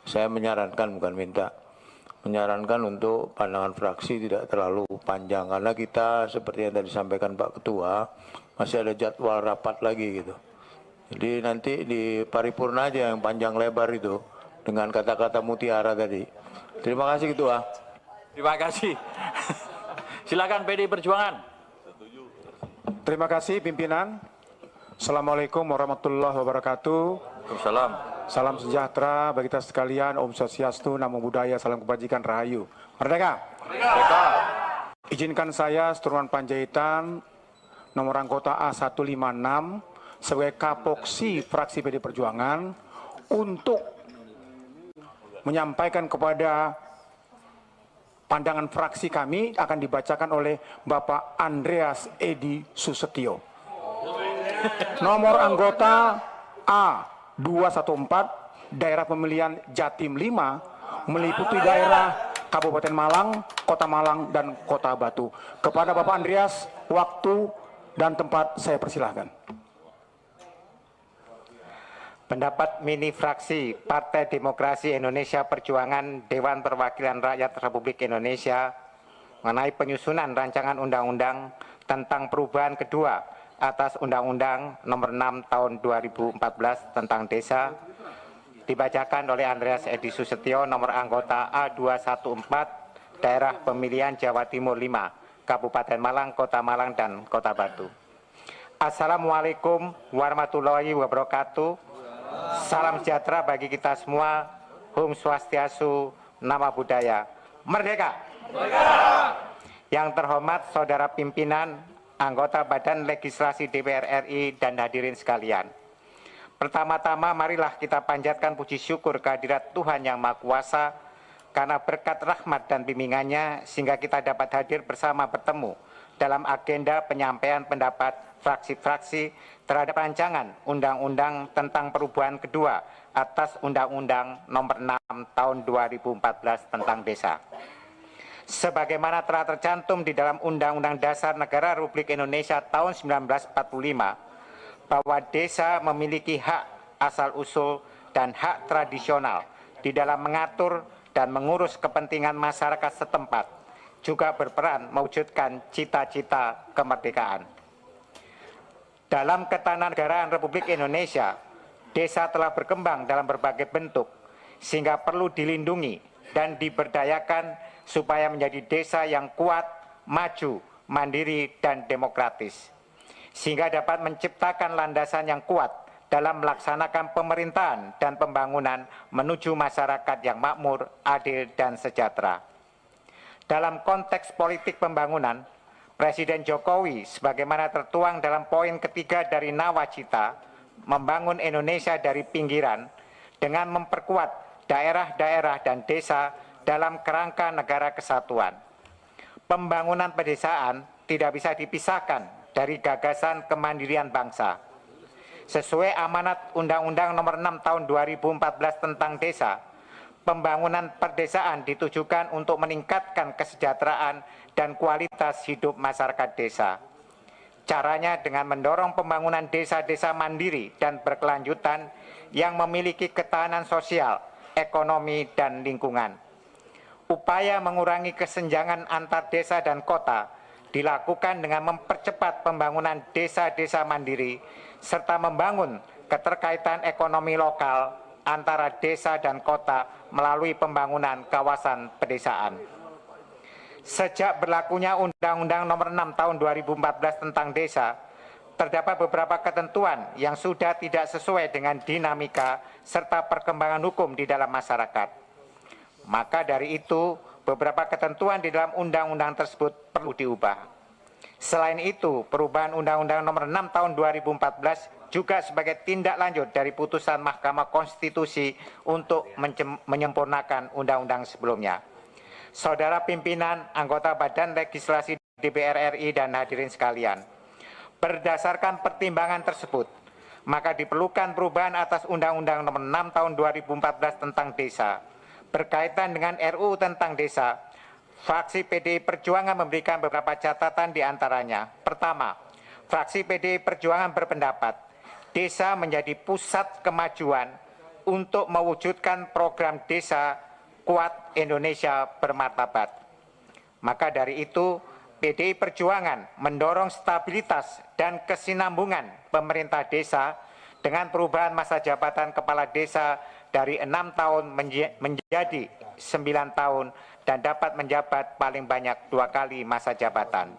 Speaker 5: saya menyarankan menyarankan untuk pandangan fraksi tidak terlalu panjang karena kita seperti yang tadi disampaikan Pak Ketua masih ada jadwal rapat lagi gitu. Jadi nanti di paripurna aja yang panjang lebar itu dengan kata-kata mutiara tadi. Terima kasih Ketua.
Speaker 1: Terima kasih. Silakan PDI Perjuangan.
Speaker 5: Terima kasih pimpinan. Assalamualaikum warahmatullahi wabarakatuh.
Speaker 1: Waalaikumsalam.
Speaker 5: Salam sejahtera bagi kita sekalian. Om Swastiastu, Namo Buddhaya, salam kebajikan, rahayu. Merdeka.
Speaker 1: Merdeka.
Speaker 5: Izinkan saya seturunan Panjaitan nomor anggota A156 sebagai kapoksi fraksi PD Perjuangan untuk menyampaikan kepada pandangan fraksi kami akan dibacakan oleh Bapak Andreas Edi Susetio. Nomor anggota A214 daerah pemilihan Jatim 5 meliputi daerah Kabupaten Malang, Kota Malang, dan Kota Batu. Kepada Bapak Andreas, waktu dan tempat saya persilahkan.
Speaker 8: Pendapat mini fraksi Partai Demokrasi Indonesia Perjuangan Dewan Perwakilan Rakyat Republik Indonesia mengenai penyusunan rancangan undang-undang tentang perubahan kedua atas Undang-Undang Nomor 6 Tahun 2014 tentang Desa dibacakan oleh Andreas Edi Susetio, nomor anggota A214 daerah pemilihan Jawa Timur 5, Kabupaten Malang, Kota Malang, dan Kota Batu. Assalamualaikum warahmatullahi wabarakatuh. Salam sejahtera bagi kita semua. Om Swastiastu, Namo Buddhaya. Merdeka. Yang terhormat saudara pimpinan, anggota Badan Legislasi DPR RI, dan hadirin sekalian. Pertama-tama marilah kita panjatkan puji syukur kehadirat Tuhan Yang Maha Kuasa karena berkat rahmat dan bimbingannya sehingga kita dapat hadir bersama bertemu dalam agenda penyampaian pendapat fraksi-fraksi terhadap rancangan undang-undang tentang perubahan kedua atas Undang-Undang Nomor 6 Tahun 2014 tentang Desa. Sebagaimana telah tercantum di dalam Undang-Undang Dasar Negara Republik Indonesia tahun 1945, bahwa desa memiliki hak asal-usul dan hak tradisional di dalam mengatur dan mengurus kepentingan masyarakat setempat, juga berperan mewujudkan cita-cita kemerdekaan. Dalam ketatanegaraan Republik Indonesia, desa telah berkembang dalam berbagai bentuk, sehingga perlu dilindungi dan diberdayakan supaya menjadi desa yang kuat, maju, mandiri, dan demokratis, sehingga dapat menciptakan landasan yang kuat dalam melaksanakan pemerintahan dan pembangunan menuju masyarakat yang makmur, adil, dan sejahtera. Dalam konteks politik pembangunan, Presiden Jokowi sebagaimana tertuang dalam poin ketiga dari Nawacita membangun Indonesia dari pinggiran dengan memperkuat daerah-daerah dan desa dalam kerangka negara kesatuan. Pembangunan pedesaan tidak bisa dipisahkan dari gagasan kemandirian bangsa. Sesuai amanat Undang-Undang Nomor 6 Tahun 2014 tentang desa, pembangunan perdesaan ditujukan untuk meningkatkan kesejahteraan dan kualitas hidup masyarakat desa. Caranya dengan mendorong pembangunan desa-desa mandiri dan berkelanjutan yang memiliki ketahanan sosial, ekonomi, dan lingkungan. Upaya mengurangi kesenjangan antar desa dan kota dilakukan dengan mempercepat pembangunan desa-desa mandiri serta membangun keterkaitan ekonomi lokal antara desa dan kota melalui pembangunan kawasan pedesaan. Sejak berlakunya Undang-Undang Nomor 6 Tahun 2014 tentang desa, terdapat beberapa ketentuan yang sudah tidak sesuai dengan dinamika serta perkembangan hukum di dalam masyarakat. Maka dari itu, beberapa ketentuan di dalam undang-undang tersebut perlu diubah. Selain itu, perubahan Undang-Undang Nomor 6 Tahun 2014 juga sebagai tindak lanjut dari putusan Mahkamah Konstitusi untuk menyempurnakan undang-undang sebelumnya. Saudara pimpinan, anggota Badan Legislasi DPR RI dan hadirin sekalian, berdasarkan pertimbangan tersebut, maka diperlukan perubahan atas Undang-Undang Nomor 6 Tahun 2014 tentang desa. Berkaitan dengan RUU tentang desa, fraksi PDI Perjuangan memberikan beberapa catatan di antaranya. Pertama, fraksi PDI Perjuangan berpendapat, desa menjadi pusat kemajuan untuk mewujudkan program desa kuat Indonesia bermartabat. Maka dari itu, PDI Perjuangan mendorong stabilitas dan kesinambungan pemerintah desa dengan perubahan masa jabatan kepala desa dari 6 tahun menjadi 9 tahun dan dapat menjabat paling banyak 2 kali masa jabatan.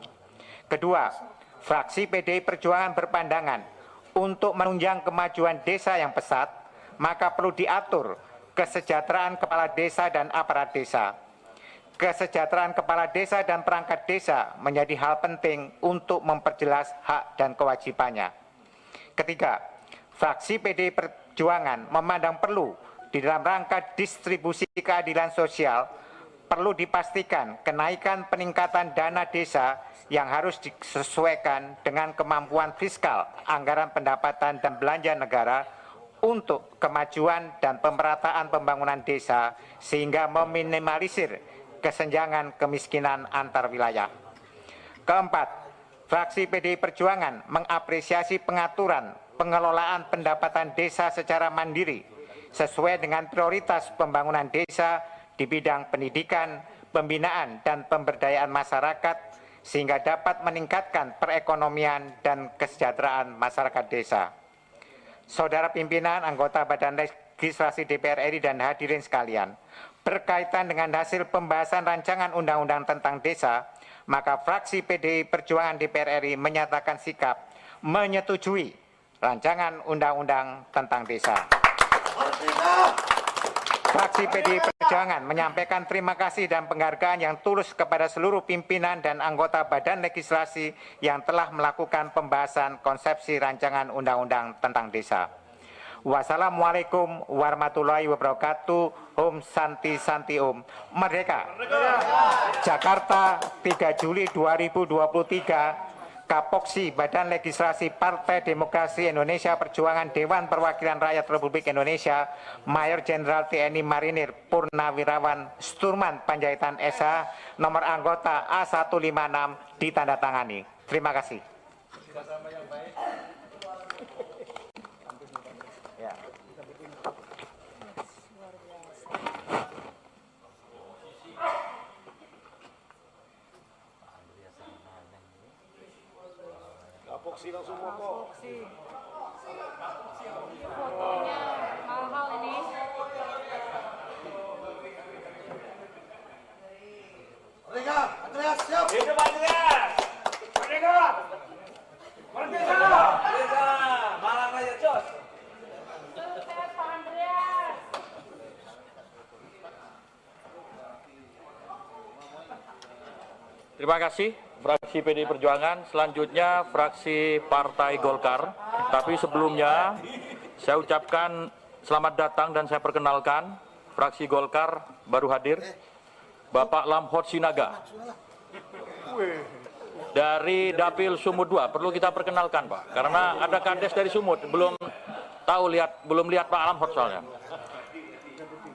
Speaker 8: Kedua, fraksi PDI Perjuangan berpandangan untuk menunjang kemajuan desa yang pesat, maka perlu diatur kesejahteraan kepala desa dan aparat desa. Kesejahteraan kepala desa dan perangkat desa menjadi hal penting untuk memperjelas hak dan kewajibannya. Ketiga, fraksi PDI Perjuangan memandang perlu di dalam rangka distribusi keadilan sosial perlu dipastikan kenaikan peningkatan dana desa yang harus disesuaikan dengan kemampuan fiskal, anggaran pendapatan dan belanja negara untuk kemajuan dan pemerataan pembangunan desa sehingga meminimalisir kesenjangan kemiskinan antar wilayah. Keempat, fraksi PDI Perjuangan mengapresiasi pengaturan pengelolaan pendapatan desa secara mandiri sesuai dengan prioritas pembangunan desa di bidang pendidikan, pembinaan, dan pemberdayaan masyarakat sehingga dapat meningkatkan perekonomian dan kesejahteraan masyarakat desa. Saudara pimpinan, anggota Badan Legislasi DPR RI dan hadirin sekalian, berkaitan dengan hasil pembahasan rancangan undang-undang tentang desa, maka fraksi PDI Perjuangan DPR RI menyatakan sikap menyetujui rancangan undang-undang tentang desa. Fraksi PDI Perjuangan menyampaikan terima kasih dan penghargaan yang tulus kepada seluruh pimpinan dan anggota Badan Legislasi yang telah melakukan pembahasan konsepsi rancangan undang-undang tentang desa. Wassalamualaikum warahmatullahi wabarakatuh. Om Santi Santi Om. Merdeka. Jakarta, 3 Juli 2023. Kapoksi Badan Legislasi Partai Demokrasi Indonesia Perjuangan Dewan Perwakilan Rakyat Republik Indonesia, Mayor Jenderal TNI Marinir Purnawirawan Sturman Panjaitan SH, nomor anggota A156 ditandatangani. Terima kasih.
Speaker 9: Fotonya mahal ini.
Speaker 3: Merdeka, Andreas siap. Hidup Andreas. Merdeka. Merdeka. Merdeka. Malang Raya Jos.
Speaker 9: Sukses Pak Andreas.
Speaker 1: Terima kasih. fraksi PDI Perjuangan, selanjutnya fraksi Partai Golkar. Tapi sebelumnya saya ucapkan selamat datang dan saya perkenalkan fraksi Golkar baru hadir, Bapak Lamhot Sinaga. Dari Dapil Sumut 2, perlu kita perkenalkan Pak, karena ada kades dari Sumut, belum lihat Pak Lamhot soalnya.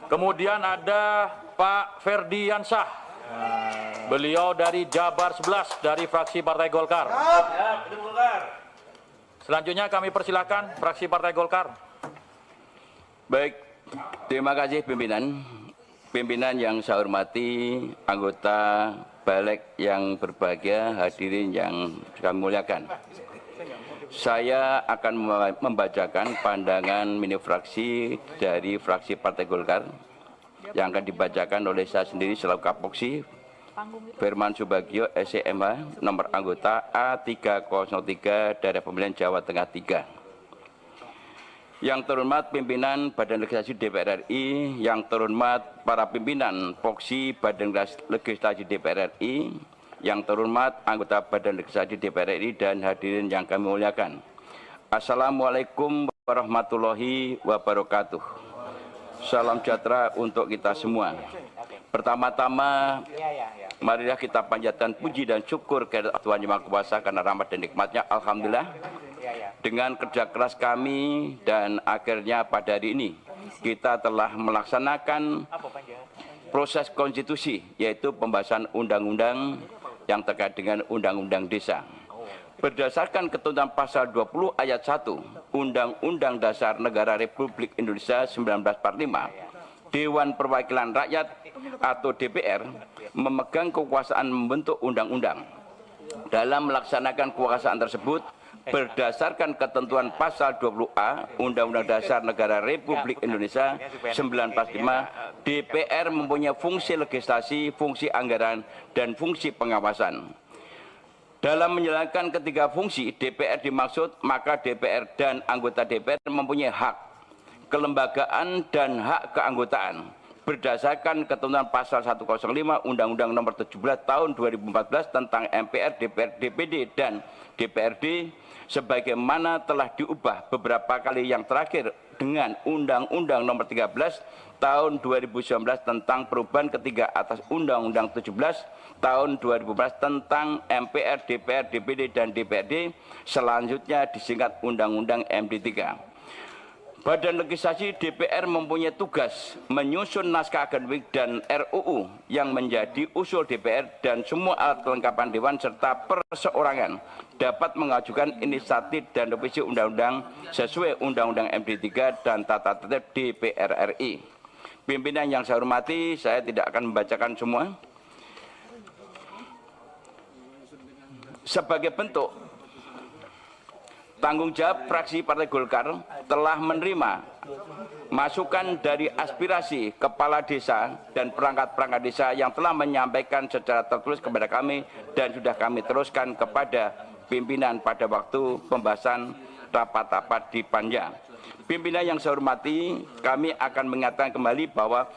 Speaker 1: Kemudian ada Pak Ferdiansah, beliau dari Jabar 11 dari fraksi Partai Golkar. Selanjutnya kami persilakan fraksi Partai Golkar.
Speaker 10: Baik, terima kasih pimpinan yang saya hormati, anggota Balik yang berbahagia, hadirin yang kami muliakan. Saya akan membacakan pandangan mini fraksi dari fraksi Partai Golkar yang akan dibacakan oleh saya sendiri selaku Kapoksi Firman Subagio, SCMH, nomor anggota A303 Daerah Pemilihan Jawa Tengah 3. Yang terhormat pimpinan Badan Legislasi DPR RI, yang terhormat para pimpinan Poksi Badan Legislasi DPR RI, yang terhormat anggota Badan Legislasi DPR RI dan hadirin yang kami muliakan. Assalamualaikum warahmatullahi wabarakatuh. Salam sejahtera untuk kita semua. Pertama-tama, marilah kita panjatkan puji dan syukur kepada Tuhan Yang Maha Kuasa karena rahmat dan nikmatnya. Alhamdulillah, dengan kerja keras kami dan akhirnya pada hari ini kita telah melaksanakan proses konstitusi, yaitu pembahasan undang-undang yang terkait dengan undang-undang desa. Berdasarkan ketentuan pasal 20 ayat 1 Undang-Undang Dasar Negara Republik Indonesia 1945, Dewan Perwakilan Rakyat atau DPR memegang kekuasaan membentuk undang-undang. Dalam melaksanakan kekuasaan tersebut, berdasarkan ketentuan pasal 20A Undang-Undang Dasar Negara Republik Indonesia 1945, DPR mempunyai fungsi legislasi, fungsi anggaran, dan fungsi pengawasan. Dalam menjalankan ketiga fungsi DPR dimaksud, maka DPR dan anggota DPR mempunyai hak kelembagaan dan hak keanggotaan berdasarkan ketentuan pasal 105 Undang-Undang Nomor 17 Tahun 2014 tentang MPR, DPR, DPD, dan DPRD, sebagaimana telah diubah beberapa kali yang terakhir dengan Undang-Undang Nomor 13 Tahun 2019 tentang perubahan ketiga atas Undang-Undang 17 Tahun 2014 tentang MPR, DPR, DPD, dan DPRD, selanjutnya disingkat Undang-Undang MD3. Badan Legislasi DPR mempunyai tugas menyusun naskah akademik dan RUU yang menjadi usul DPR, dan semua alat kelengkapan Dewan serta perseorangan dapat mengajukan inisiatif dan revisi undang-undang sesuai Undang-Undang MD3 dan tata tertib DPR RI. Pimpinan yang saya hormati, saya tidak akan membacakan semua. Sebagai bentuk tanggung jawab, fraksi Partai Golkar telah menerima masukan dari aspirasi kepala desa dan perangkat-perangkat desa yang telah menyampaikan secara tertulis kepada kami dan sudah kami teruskan kepada pimpinan pada waktu pembahasan rapat-rapat di Panja. Pimpinan yang saya hormati, kami akan mengatakan kembali bahwa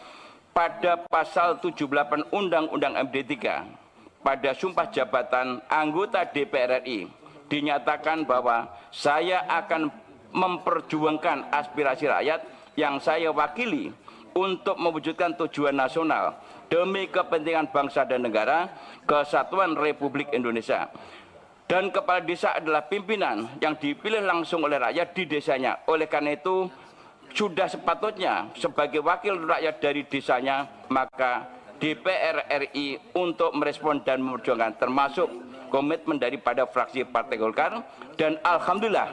Speaker 10: pada pasal 78 Undang-Undang MD3 pada sumpah jabatan anggota DPR RI dinyatakan bahwa saya akan memperjuangkan aspirasi rakyat yang saya wakili untuk mewujudkan tujuan nasional demi kepentingan bangsa dan negara, kesatuan Republik Indonesia. Dan kepala desa adalah pimpinan yang dipilih langsung oleh rakyat di desanya. Oleh karena itu, sudah sepatutnya sebagai wakil rakyat dari desanya, maka DPR RI untuk merespon dan memperjuangkan, termasuk komitmen daripada fraksi Partai Golkar. Dan alhamdulillah,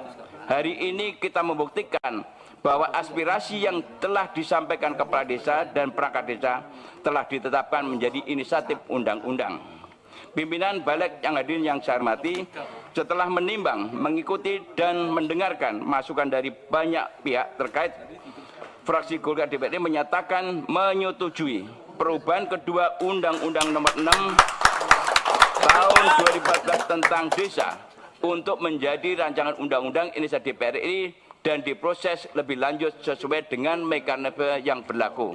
Speaker 10: hari ini kita membuktikan bahwa aspirasi yang telah disampaikan kepala desa dan perangkat desa telah ditetapkan menjadi inisiatif undang-undang. Pimpinan balik yang hadir yang saya hormati, setelah menimbang, mengikuti dan mendengarkan masukan dari banyak pihak terkait, fraksi Golkar DPRD menyatakan menyetujui perubahan kedua Undang-Undang Nomor 6 Tahun 2014 tentang desa untuk menjadi rancangan undang-undang Indonesia DPR RI dan diproses lebih lanjut sesuai dengan mekanisme yang berlaku.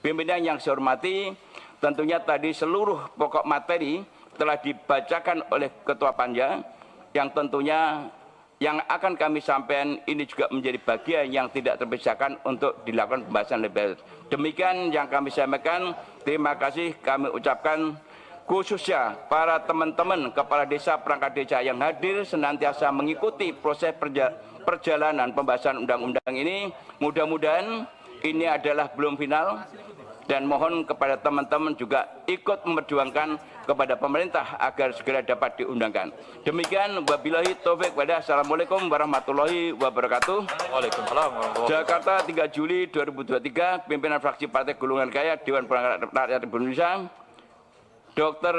Speaker 10: Pimpinan yang saya hormati, tentunya tadi seluruh pokok materi telah dibacakan oleh Ketua Panja, yang tentunya yang akan kami sampaikan ini juga menjadi bagian yang tidak terpisahkan untuk dilakukan pembahasan lebih lanjut. Demikian yang kami sampaikan. Terima kasih kami ucapkan khususnya para teman-teman kepala desa, perangkat desa yang hadir senantiasa mengikuti proses perjalanan pembahasan undang-undang ini. Mudah-mudahan ini adalah belum final, dan mohon kepada teman-teman juga ikut memperjuangkan kepada pemerintah agar segera dapat diundangkan. Demikian, wabillahi taufik walhidayah. Assalamualaikum warahmatullahi wabarakatuh.
Speaker 1: Waalaikumsalam.
Speaker 10: Jakarta, 3 Juli 2023, pimpinan fraksi Partai Golongan Karya Dewan Perwakilan Rakyat Indonesia, Dr.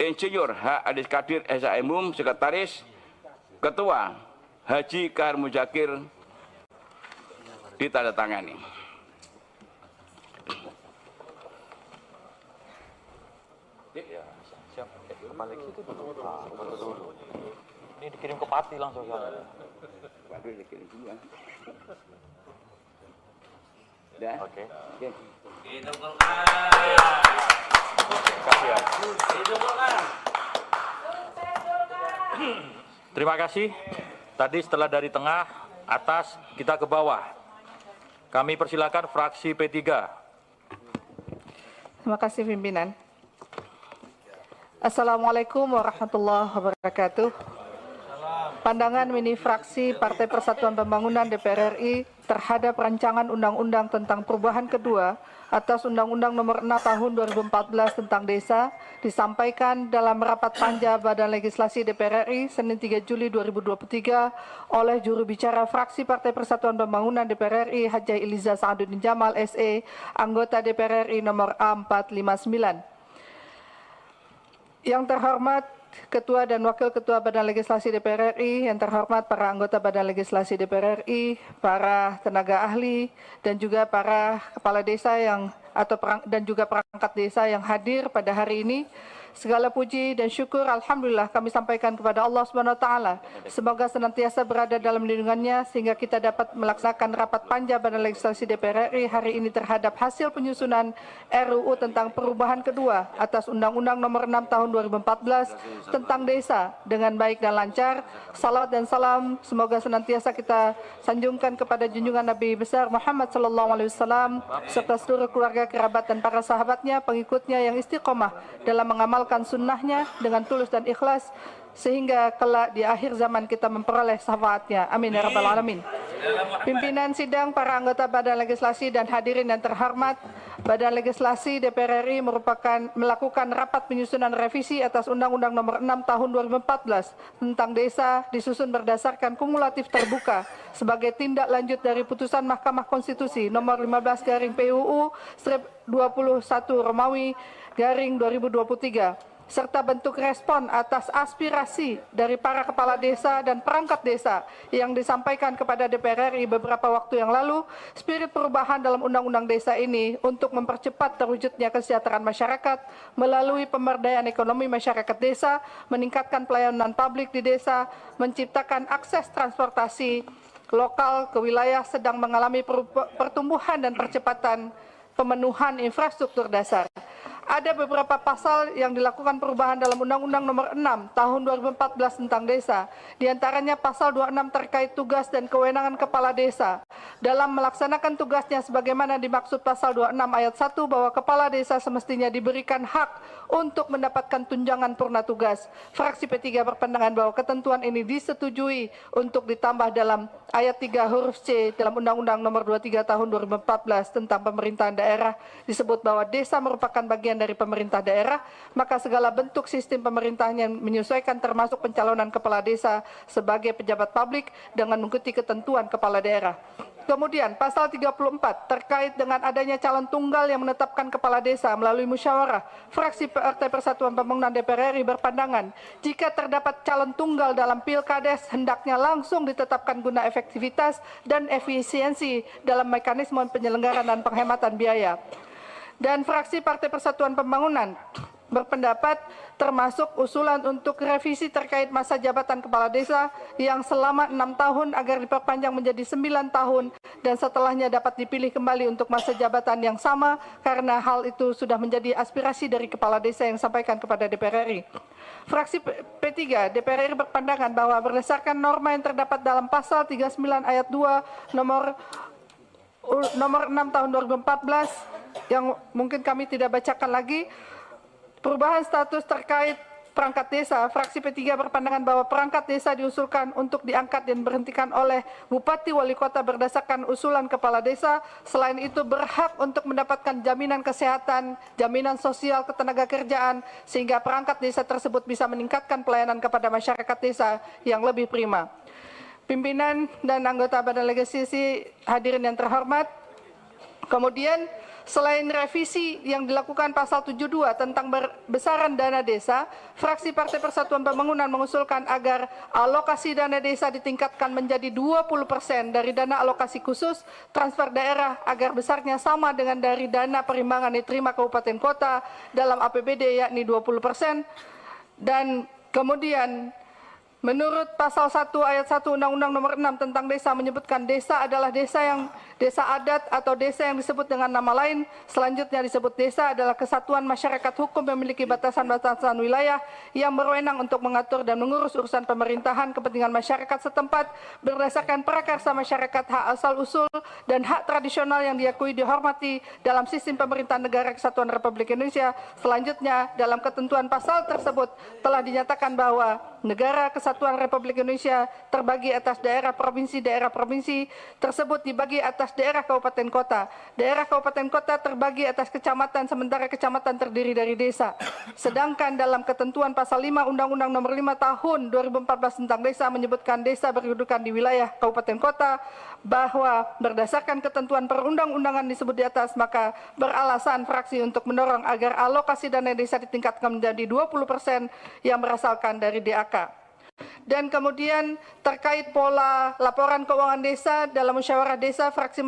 Speaker 10: Insinyur H. Adis Kadir SHM, Sekretaris, Ketua Haji Kahar Muzakir, ditandatangani.
Speaker 1: Ya, siap. Kembali ke situ dulu. Ini dikirim ke Pati langsung.
Speaker 10: Waduh, dikirim juga. Dah?
Speaker 1: Oke.
Speaker 10: Oke.
Speaker 1: Terima kasih. Tadi setelah dari tengah, atas, kita ke bawah. Kami persilakan fraksi P3.
Speaker 11: Terima kasih pimpinan. Assalamualaikum warahmatullahi wabarakatuh. Pandangan mini fraksi Partai Persatuan Pembangunan DPR RI terhadap rancangan undang-undang tentang perubahan kedua atas Undang-Undang Nomor 6 Tahun 2014 tentang Desa disampaikan dalam rapat panja Badan Legislasi DPR RI Senin 3 Juli 2023 oleh juru bicara fraksi Partai Persatuan Pembangunan DPR RI Haji Iliza Sa'aduddin Jamal SE, anggota DPR RI nomor A459. Yang terhormat Ketua dan Wakil Ketua Badan Legislasi DPR RI, yang terhormat para anggota Badan Legislasi DPR RI, para tenaga ahli, dan juga para kepala desa dan juga perangkat desa yang hadir pada hari ini. Segala puji dan syukur alhamdulillah kami sampaikan kepada Allah SWT. Semoga senantiasa berada dalam lindungannya sehingga kita dapat melaksanakan rapat panja Badan Legislasi DPR RI hari ini terhadap hasil penyusunan RUU tentang perubahan kedua atas Undang-Undang Nomor 6 Tahun 2014 tentang Desa dengan baik dan lancar. Salawat dan salam semoga senantiasa kita sanjungkan kepada junjungan Nabi besar Muhammad SAW serta seluruh keluarga, kerabat dan para sahabatnya, pengikutnya yang istiqomah dalam mengamalkan sunnahnya dengan tulus dan ikhlas sehingga kelak di akhir zaman kita memperoleh syafaatnya. Amin ya rabbal alamin. Pimpinan sidang, para anggota Badan Legislasi dan hadirin yang terhormat, Badan Legislasi DPR RI melakukan rapat penyusunan revisi atas Undang-Undang Nomor 6 Tahun 2014 tentang Desa disusun berdasarkan kumulatif terbuka sebagai tindak lanjut dari putusan Mahkamah Konstitusi Nomor 15/PUU/21 Romawi /2023 serta bentuk respon atas aspirasi dari para kepala desa dan perangkat desa yang disampaikan kepada DPR RI beberapa waktu yang lalu. Spirit perubahan dalam Undang-Undang Desa ini untuk mempercepat terwujudnya kesejahteraan masyarakat melalui pemberdayaan ekonomi masyarakat desa, meningkatkan pelayanan publik di desa, menciptakan akses transportasi lokal ke wilayah sedang mengalami pertumbuhan dan percepatan pemenuhan infrastruktur dasar. Ada beberapa pasal yang dilakukan perubahan dalam Undang-Undang Nomor 6 Tahun 2014 tentang Desa. Di antaranya pasal 26 terkait tugas dan kewenangan kepala desa dalam melaksanakan tugasnya sebagaimana dimaksud pasal 26 ayat 1 bahwa kepala desa semestinya diberikan hak untuk mendapatkan tunjangan purna tugas. Fraksi P3 berpandangan bahwa ketentuan ini disetujui untuk ditambah dalam ayat 3 huruf C dalam Undang-Undang Nomor 23 Tahun 2014 tentang pemerintahan daerah, disebut bahwa desa merupakan bagian dari pemerintah daerah, maka segala bentuk sistem pemerintahan yang menyesuaikan termasuk pencalonan kepala desa sebagai pejabat publik dengan mengikuti ketentuan kepala daerah. Kemudian pasal 34 terkait dengan adanya calon tunggal yang menetapkan kepala desa melalui musyawarah. Fraksi Partai Persatuan Pembangunan DPR RI berpandangan jika terdapat calon tunggal dalam pilkades hendaknya langsung ditetapkan guna efektivitas dan efisiensi dalam mekanisme penyelenggaraan dan penghematan biaya. Dan fraksi Partai Persatuan Pembangunan berpendapat termasuk usulan untuk revisi terkait masa jabatan kepala desa yang selama 6 tahun agar diperpanjang menjadi 9 tahun dan setelahnya dapat dipilih kembali untuk masa jabatan yang sama karena hal itu sudah menjadi aspirasi dari Kepala Desa yang disampaikan kepada DPR RI. Fraksi P3 DPR RI berpandangan bahwa berdasarkan norma yang terdapat dalam pasal 39 ayat 2 nomor 6 tahun 2014 yang mungkin kami tidak bacakan lagi, perubahan status terkait perangkat desa, fraksi P3 berpandangan bahwa perangkat desa diusulkan untuk diangkat dan berhentikan oleh Bupati Wali Kota berdasarkan usulan Kepala Desa. Selain itu berhak untuk mendapatkan jaminan kesehatan, jaminan sosial ketenagakerjaan, sehingga perangkat desa tersebut bisa meningkatkan pelayanan kepada masyarakat desa yang lebih prima. Pimpinan dan anggota Badan Legislasi hadirin yang terhormat, kemudian selain revisi yang dilakukan pasal 72 tentang besaran dana desa, fraksi Partai Persatuan Pembangunan mengusulkan agar alokasi dana desa ditingkatkan menjadi 20% dari dana alokasi khusus transfer daerah agar besarnya sama dengan dari dana perimbangan diterima kabupaten kota dalam APBD yakni 20%. Dan kemudian menurut pasal 1 ayat 1 Undang-Undang Nomor 6 tentang desa menyebutkan desa adalah desa adat atau desa yang disebut dengan nama lain. Selanjutnya disebut desa adalah kesatuan masyarakat hukum yang memiliki batasan-batasan wilayah yang berwenang untuk mengatur dan mengurus urusan pemerintahan kepentingan masyarakat setempat berdasarkan prakarsa masyarakat, hak asal-usul dan hak tradisional yang diakui dihormati dalam sistem pemerintahan negara kesatuan Republik Indonesia. Selanjutnya dalam ketentuan pasal tersebut telah dinyatakan bahwa negara kesatuan Republik Indonesia terbagi atas daerah provinsi tersebut dibagi atas daerah kabupaten kota. Daerah kabupaten kota terbagi atas kecamatan, sementara kecamatan terdiri dari desa. Sedangkan dalam ketentuan pasal 5 Undang-Undang Nomor 5 Tahun 2014 tentang desa menyebutkan desa berkedudukan di wilayah kabupaten kota, bahwa berdasarkan ketentuan perundang-undangan disebut di atas, maka beralasan fraksi untuk mendorong agar alokasi dana desa ditingkatkan menjadi 20% yang berasalkan dari DAK. Dan kemudian terkait pola laporan keuangan desa dalam musyawarah desa, fraksi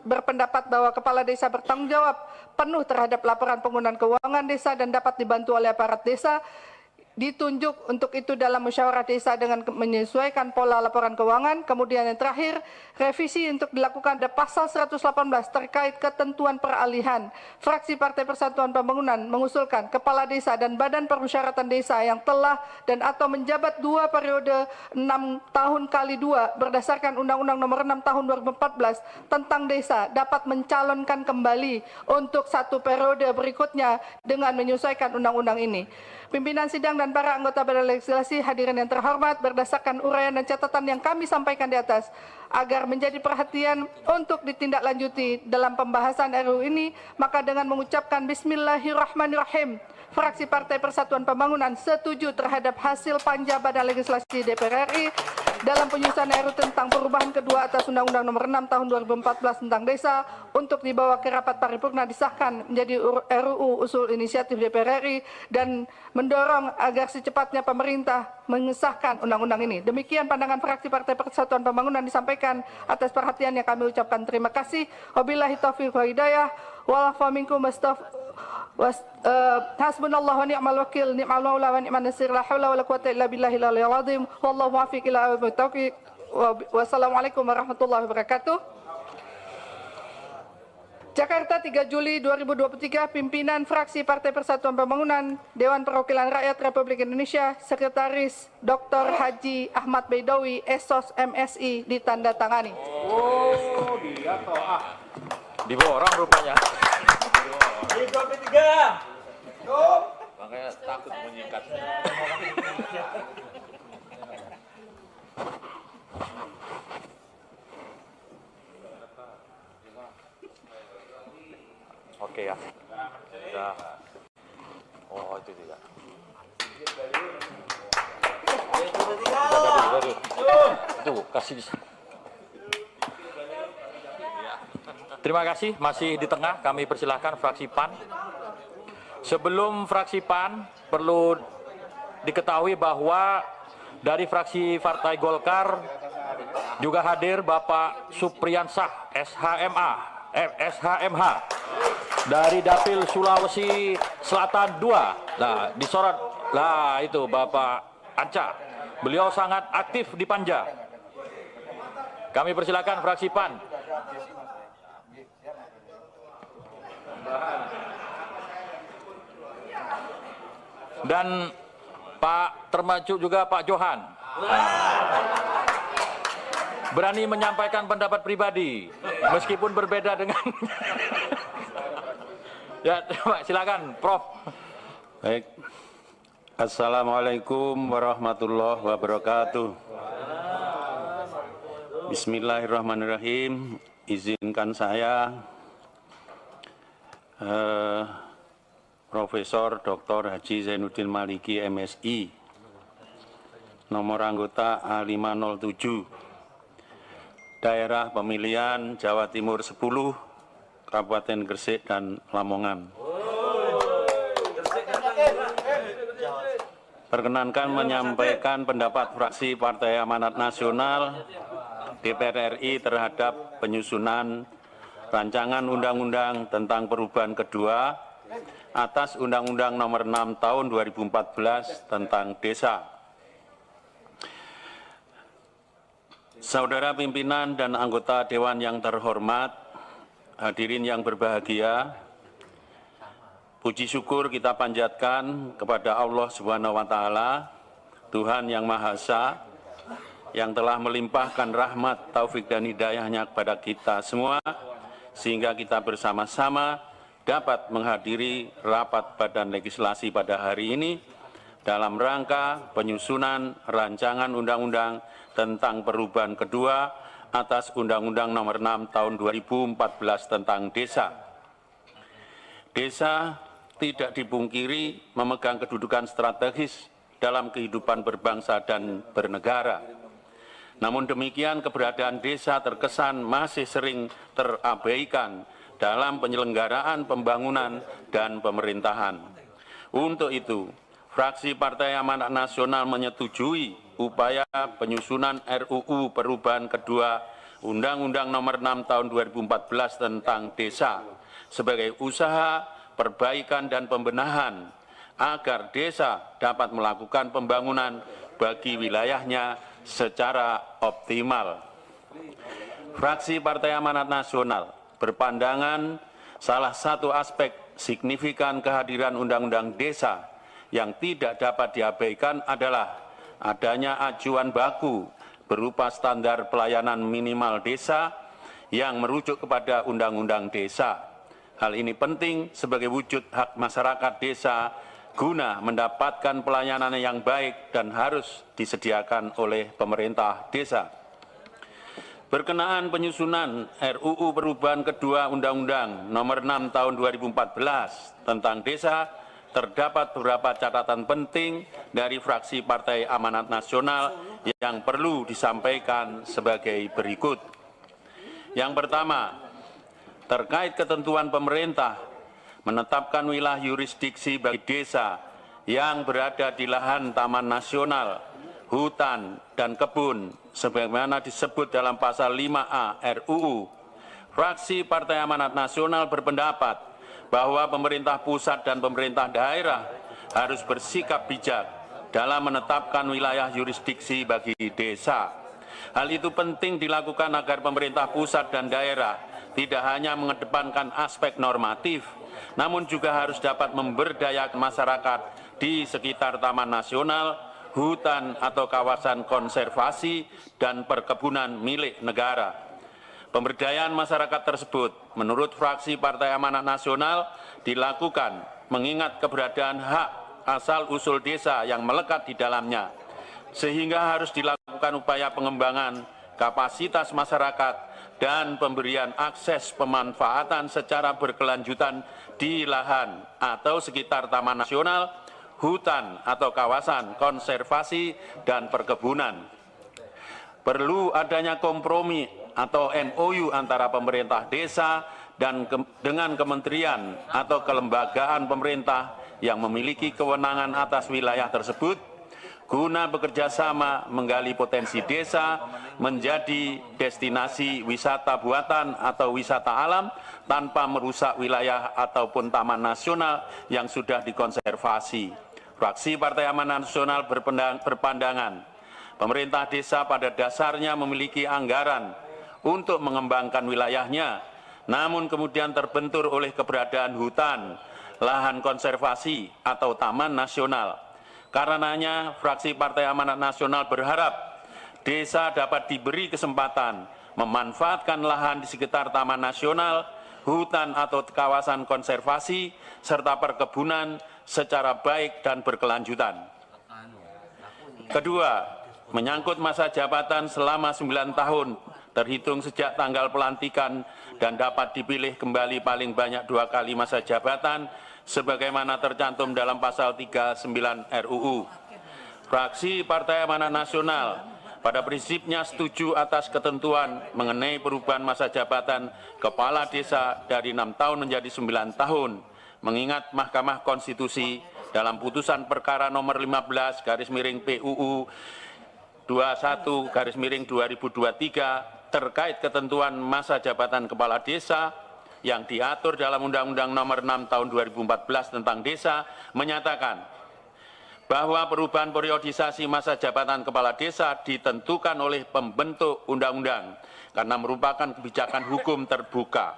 Speaker 11: berpendapat bahwa kepala desa bertanggung jawab penuh terhadap laporan penggunaan keuangan desa dan dapat dibantu oleh aparat desa. Ditunjuk untuk itu dalam musyawarah desa dengan menyesuaikan pola laporan keuangan. Kemudian yang terakhir, revisi untuk dilakukan ada pasal 118 terkait ketentuan peralihan. Fraksi Partai Persatuan Pembangunan mengusulkan kepala desa dan badan permusyawaratan desa yang telah dan atau menjabat 2 periode 6 tahun kali 2 berdasarkan Undang-Undang Nomor 6 Tahun 2014 tentang desa dapat mencalonkan kembali untuk 1 periode berikutnya dengan menyesuaikan undang-undang ini. Pimpinan sidang dan para anggota Badan Legislasi hadirin yang terhormat, berdasarkan uraian dan catatan yang kami sampaikan di atas, agar menjadi perhatian untuk ditindaklanjuti dalam pembahasan RUU ini, maka dengan mengucapkan Bismillahirrahmanirrahim, fraksi Partai Persatuan Pembangunan setuju terhadap hasil panja Badan Legislasi DPR RI dalam penyusunan RUU tentang perubahan kedua atas Undang-Undang Nomor 6 Tahun 2014 tentang desa untuk dibawa ke rapat paripurna disahkan menjadi RUU usul inisiatif DPR RI dan mendorong agar secepatnya pemerintah mengesahkan undang-undang ini. Demikian pandangan fraksi Partai Persatuan Pembangunan disampaikan. Atas perhatian yang kami ucapkan terima kasih. Wabillahi taufiq wa hidayah. Wa'alafu minkum hasbunallahu wa ni'mal wakil, ni'mal maula wa ni'man nasir, la haula wa la quwwata illa billahil aliyyil azim. Wallahu muwaffiq ila taufiq. Wassalamualaikum warahmatullahi wabarakatuh. Jakarta 3 Juli 2023, pimpinan fraksi Partai Persatuan Pembangunan, Dewan Perwakilan Rakyat Republik Indonesia, Sekretaris Dr. Haji Ahmad Baidowi, Esos MSI, ditandatangani.
Speaker 1: Oh, dia toh diborong rupanya.
Speaker 3: P3.
Speaker 1: Makanya takut menyingkat. Oke ya. Sudah. Oh, itu tidak. Tuh, kasih bisa. Terima kasih, masih di tengah, kami persilahkan fraksi PAN. Sebelum fraksi PAN, perlu diketahui bahwa dari fraksi Partai Golkar juga hadir Bapak Supriyansah, SHMH, dari Dapil Sulawesi Selatan 2. Nah, disorot, lah itu Bapak Anca. Beliau sangat aktif di Panja. Kami persilakan fraksi PAN. Dan Pak termasuk juga Pak Johan. Berani menyampaikan pendapat pribadi meskipun berbeda dengan ya, Pak, silakan Prof.
Speaker 12: Baik. Assalamualaikum warahmatullahi wabarakatuh. Bismillahirrahmanirrahim. Izinkan saya Profesor Dr. Haji Zainuddin Maliki MSI, nomor anggota A507, daerah pemilihan Jawa Timur 10, Kabupaten Gresik dan Lamongan. Perkenankan menyampaikan pendapat fraksi Partai Amanat Nasional DPR RI terhadap penyusunan rancangan undang-undang tentang perubahan kedua atas Undang-Undang Nomor 6 Tahun 2014 tentang Desa. Saudara pimpinan dan anggota Dewan yang terhormat, hadirin yang berbahagia, puji syukur kita panjatkan kepada Allah Subhanahu wa Ta'ala, Tuhan yang Maha Esa, yang telah melimpahkan rahmat, taufik dan hidayahnya kepada kita semua, sehingga kita bersama-sama dapat menghadiri rapat Badan Legislasi pada hari ini dalam rangka penyusunan rancangan undang-undang tentang perubahan kedua atas Undang-Undang Nomor 6 Tahun 2014 tentang Desa. Desa tidak dipungkiri memegang kedudukan strategis dalam kehidupan berbangsa dan bernegara. Namun demikian, keberadaan desa terkesan masih sering terabaikan dalam penyelenggaraan pembangunan dan pemerintahan. Untuk itu, fraksi Partai Amanat Nasional menyetujui upaya penyusunan RUU perubahan kedua Undang-Undang Nomor 6 Tahun 2014 tentang Desa sebagai usaha perbaikan dan pembenahan agar desa dapat melakukan pembangunan bagi wilayahnya secara optimal. Fraksi Partai Amanat Nasional berpandangan salah satu aspek signifikan kehadiran Undang-Undang Desa yang tidak dapat diabaikan adalah adanya acuan baku berupa standar pelayanan minimal desa yang merujuk kepada Undang-Undang Desa. Hal ini penting sebagai wujud hak masyarakat desa guna mendapatkan pelayanan yang baik dan harus disediakan oleh pemerintah desa. Berkenaan penyusunan RUU perubahan kedua Undang-Undang Nomor 6 Tahun 2014 tentang Desa, terdapat beberapa catatan penting dari fraksi Partai Amanat Nasional yang perlu disampaikan sebagai berikut. Yang pertama, terkait ketentuan pemerintah menetapkan wilayah yurisdiksi bagi desa yang berada di lahan taman nasional, hutan, dan kebun, sebagaimana disebut dalam pasal 5A RUU. Fraksi Partai Amanat Nasional berpendapat bahwa pemerintah pusat dan pemerintah daerah harus bersikap bijak dalam menetapkan wilayah yurisdiksi bagi desa. Hal itu penting dilakukan agar pemerintah pusat dan daerah tidak hanya mengedepankan aspek normatif, namun juga harus dapat memberdayakan masyarakat di sekitar taman nasional, hutan atau kawasan konservasi dan perkebunan milik negara. Pemberdayaan masyarakat tersebut menurut fraksi Partai Amanat Nasional dilakukan mengingat keberadaan hak asal-usul desa yang melekat di dalamnya, sehingga harus dilakukan upaya pengembangan kapasitas masyarakat dan pemberian akses pemanfaatan secara berkelanjutan di lahan atau sekitar taman nasional, hutan atau kawasan konservasi dan perkebunan. Perlu adanya kompromi atau MOU antara pemerintah desa dan dengan kementerian atau kelembagaan pemerintah yang memiliki kewenangan atas wilayah tersebut guna bekerja sama menggali potensi desa menjadi destinasi wisata buatan atau wisata alam tanpa merusak wilayah ataupun taman nasional yang sudah dikonservasi. Fraksi Partai Amanat Nasional berpandangan pemerintah desa pada dasarnya memiliki anggaran untuk mengembangkan wilayahnya, namun kemudian terbentur oleh keberadaan hutan, lahan konservasi atau taman nasional. Karenanya, fraksi Partai Amanat Nasional berharap desa dapat diberi kesempatan memanfaatkan lahan di sekitar taman nasional, hutan atau kawasan konservasi, serta perkebunan secara baik dan berkelanjutan. Kedua, menyangkut masa jabatan selama 9 tahun, terhitung sejak tanggal pelantikan dan dapat dipilih kembali paling banyak 2 kali masa jabatan, sebagaimana tercantum dalam pasal 39 RUU. Fraksi Partai Amanat Nasional pada prinsipnya setuju atas ketentuan mengenai perubahan masa jabatan kepala desa dari 6 tahun menjadi 9 tahun, mengingat Mahkamah Konstitusi dalam putusan perkara nomor 15 PUU 21/2023 terkait ketentuan masa jabatan kepala desa yang diatur dalam Undang-Undang nomor 6 tahun 2014 tentang desa menyatakan bahwa perubahan periodisasi masa jabatan kepala desa ditentukan oleh pembentuk undang-undang karena merupakan kebijakan hukum terbuka,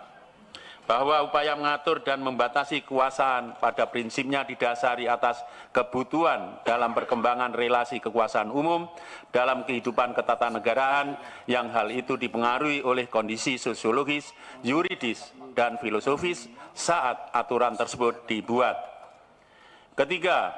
Speaker 12: bahwa upaya mengatur dan membatasi kekuasaan pada prinsipnya didasari atas kebutuhan dalam perkembangan relasi kekuasaan umum dalam kehidupan ketatanegaraan yang hal itu dipengaruhi oleh kondisi sosiologis, yuridis, dan filosofis saat aturan tersebut dibuat. Ketiga,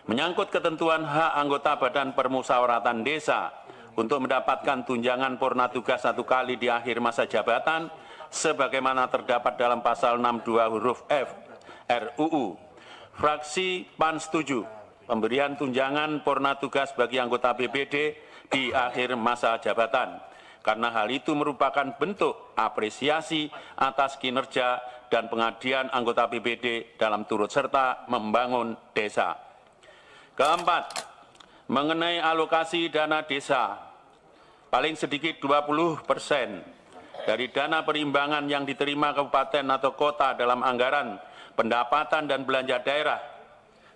Speaker 12: menyangkut ketentuan hak anggota Badan Permusyawaratan Desa untuk mendapatkan tunjangan purna tugas 1 kali di akhir masa jabatan, sebagaimana terdapat dalam pasal 62 huruf F RUU. Fraksi PAN setuju pemberian tunjangan purna tugas bagi anggota BPD di akhir masa jabatan, karena hal itu merupakan bentuk apresiasi atas kinerja dan pengabdian anggota BPD dalam turut serta membangun desa. Keempat, mengenai alokasi dana desa, paling sedikit 20% dari dana perimbangan yang diterima kabupaten atau kota dalam anggaran pendapatan dan belanja daerah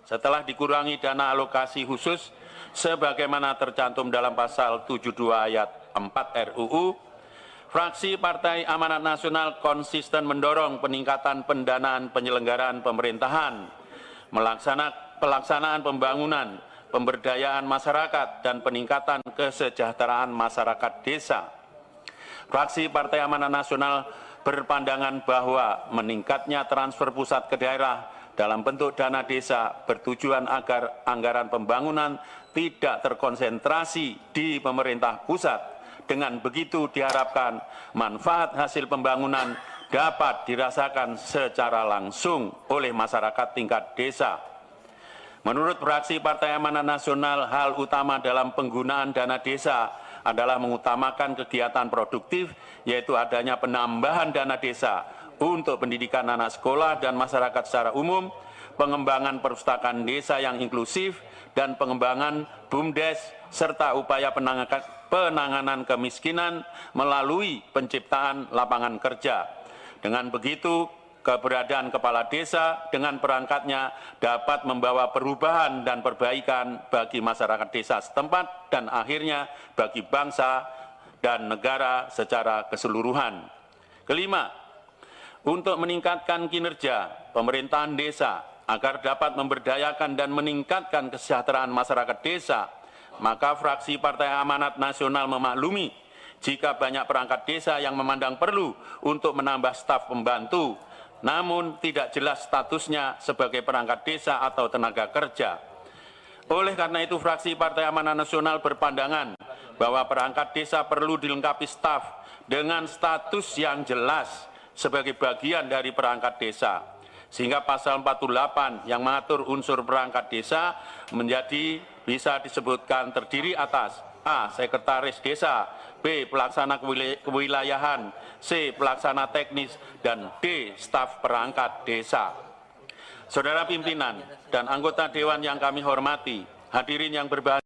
Speaker 12: setelah dikurangi dana alokasi khusus sebagaimana tercantum dalam pasal 72 ayat 4 RUU, fraksi Partai Amanat Nasional konsisten mendorong peningkatan pendanaan penyelenggaraan pemerintahan, pelaksanaan pembangunan, pemberdayaan masyarakat, dan peningkatan kesejahteraan masyarakat desa. Fraksi Partai Amanat Nasional berpandangan bahwa meningkatnya transfer pusat ke daerah dalam bentuk dana desa bertujuan agar anggaran pembangunan tidak terkonsentrasi di pemerintah pusat. Dengan begitu diharapkan manfaat hasil pembangunan dapat dirasakan secara langsung oleh masyarakat tingkat desa. Menurut fraksi Partai Amanat Nasional, hal utama dalam penggunaan dana desa adalah mengutamakan kegiatan produktif, yaitu adanya penambahan dana desa untuk pendidikan anak sekolah dan masyarakat secara umum, pengembangan perpustakaan desa yang inklusif, dan pengembangan BUMDes, serta upaya penanganan kemiskinan melalui penciptaan lapangan kerja. Dengan begitu, keberadaan kepala desa dengan perangkatnya dapat membawa perubahan dan perbaikan bagi masyarakat desa setempat dan akhirnya bagi bangsa dan negara secara keseluruhan. Kelima, untuk meningkatkan kinerja pemerintahan desa agar dapat memberdayakan dan meningkatkan kesejahteraan masyarakat desa, maka fraksi Partai Amanat Nasional memaklumi jika banyak perangkat desa yang memandang perlu untuk menambah staf pembantu, namun tidak jelas statusnya sebagai perangkat desa atau tenaga kerja. Oleh karena itu, fraksi Partai Amanat Nasional berpandangan bahwa perangkat desa perlu dilengkapi staf dengan status yang jelas sebagai bagian dari perangkat desa, sehingga pasal 48 yang mengatur unsur perangkat desa menjadi bisa disebutkan terdiri atas A. Sekretaris Desa, B. Pelaksana kewilayahan, C. Pelaksana teknis, dan D. Staf perangkat desa. Saudara pimpinan dan anggota Dewan yang kami hormati, hadirin yang berbahagia,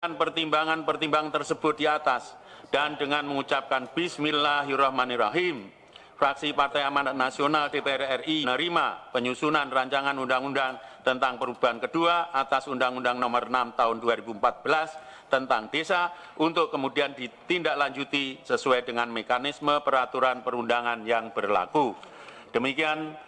Speaker 12: pertimbangan-pertimbangan tersebut di atas dan dengan mengucapkan Bismillahirrahmanirrahim, fraksi Partai Amanat Nasional DPR RI menerima penyusunan rancangan undang-undang tentang perubahan kedua atas Undang-Undang nomor 6 tahun 2014 tentang desa untuk kemudian ditindaklanjuti sesuai dengan mekanisme peraturan perundangan yang berlaku. Demikian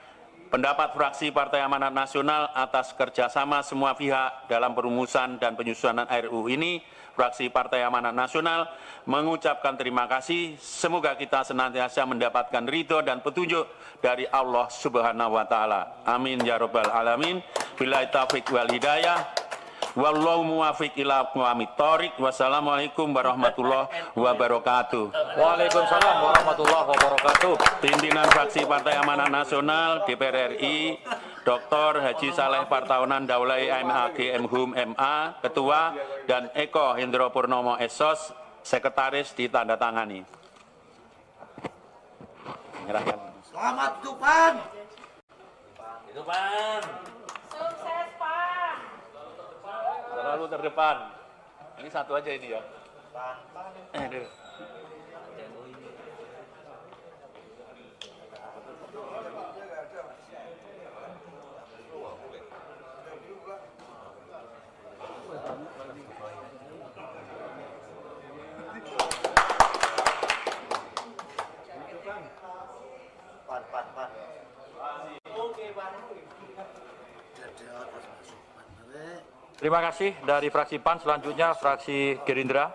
Speaker 12: pendapat fraksi Partai Amanat Nasional atas kerjasama semua pihak dalam perumusan dan penyusunan RUU ini. Fraksi Partai Amanat Nasional mengucapkan terima kasih. Semoga kita senantiasa mendapatkan ridho dan petunjuk dari Allah Subhanahu wa Ta'ala. Amin ya Rabbal Alamin. Billahi taufiq wal hidayah. Wallahu muwafiq ila aqwamit thoriq. Wassalamualaikum warahmatullahi wabarakatuh.
Speaker 1: Waalaikumsalam warahmatullahi wabarakatuh.
Speaker 12: Pimpinan fraksi Partai Amanat Nasional DPR RI, Dr. Haji Saleh Partaunan Daulay MAG MHUM MA, Ketua, dan Eko Hendro Purnomo Esos, Sekretaris ditandatangani.
Speaker 3: Selamat Tuhan.
Speaker 1: Hidupan.
Speaker 9: Sukses, Pak.
Speaker 1: Selalu terdepan. Ini satu aja ini ya. Aduh. Terima kasih dari fraksi PAN. Selanjutnya fraksi Gerindra.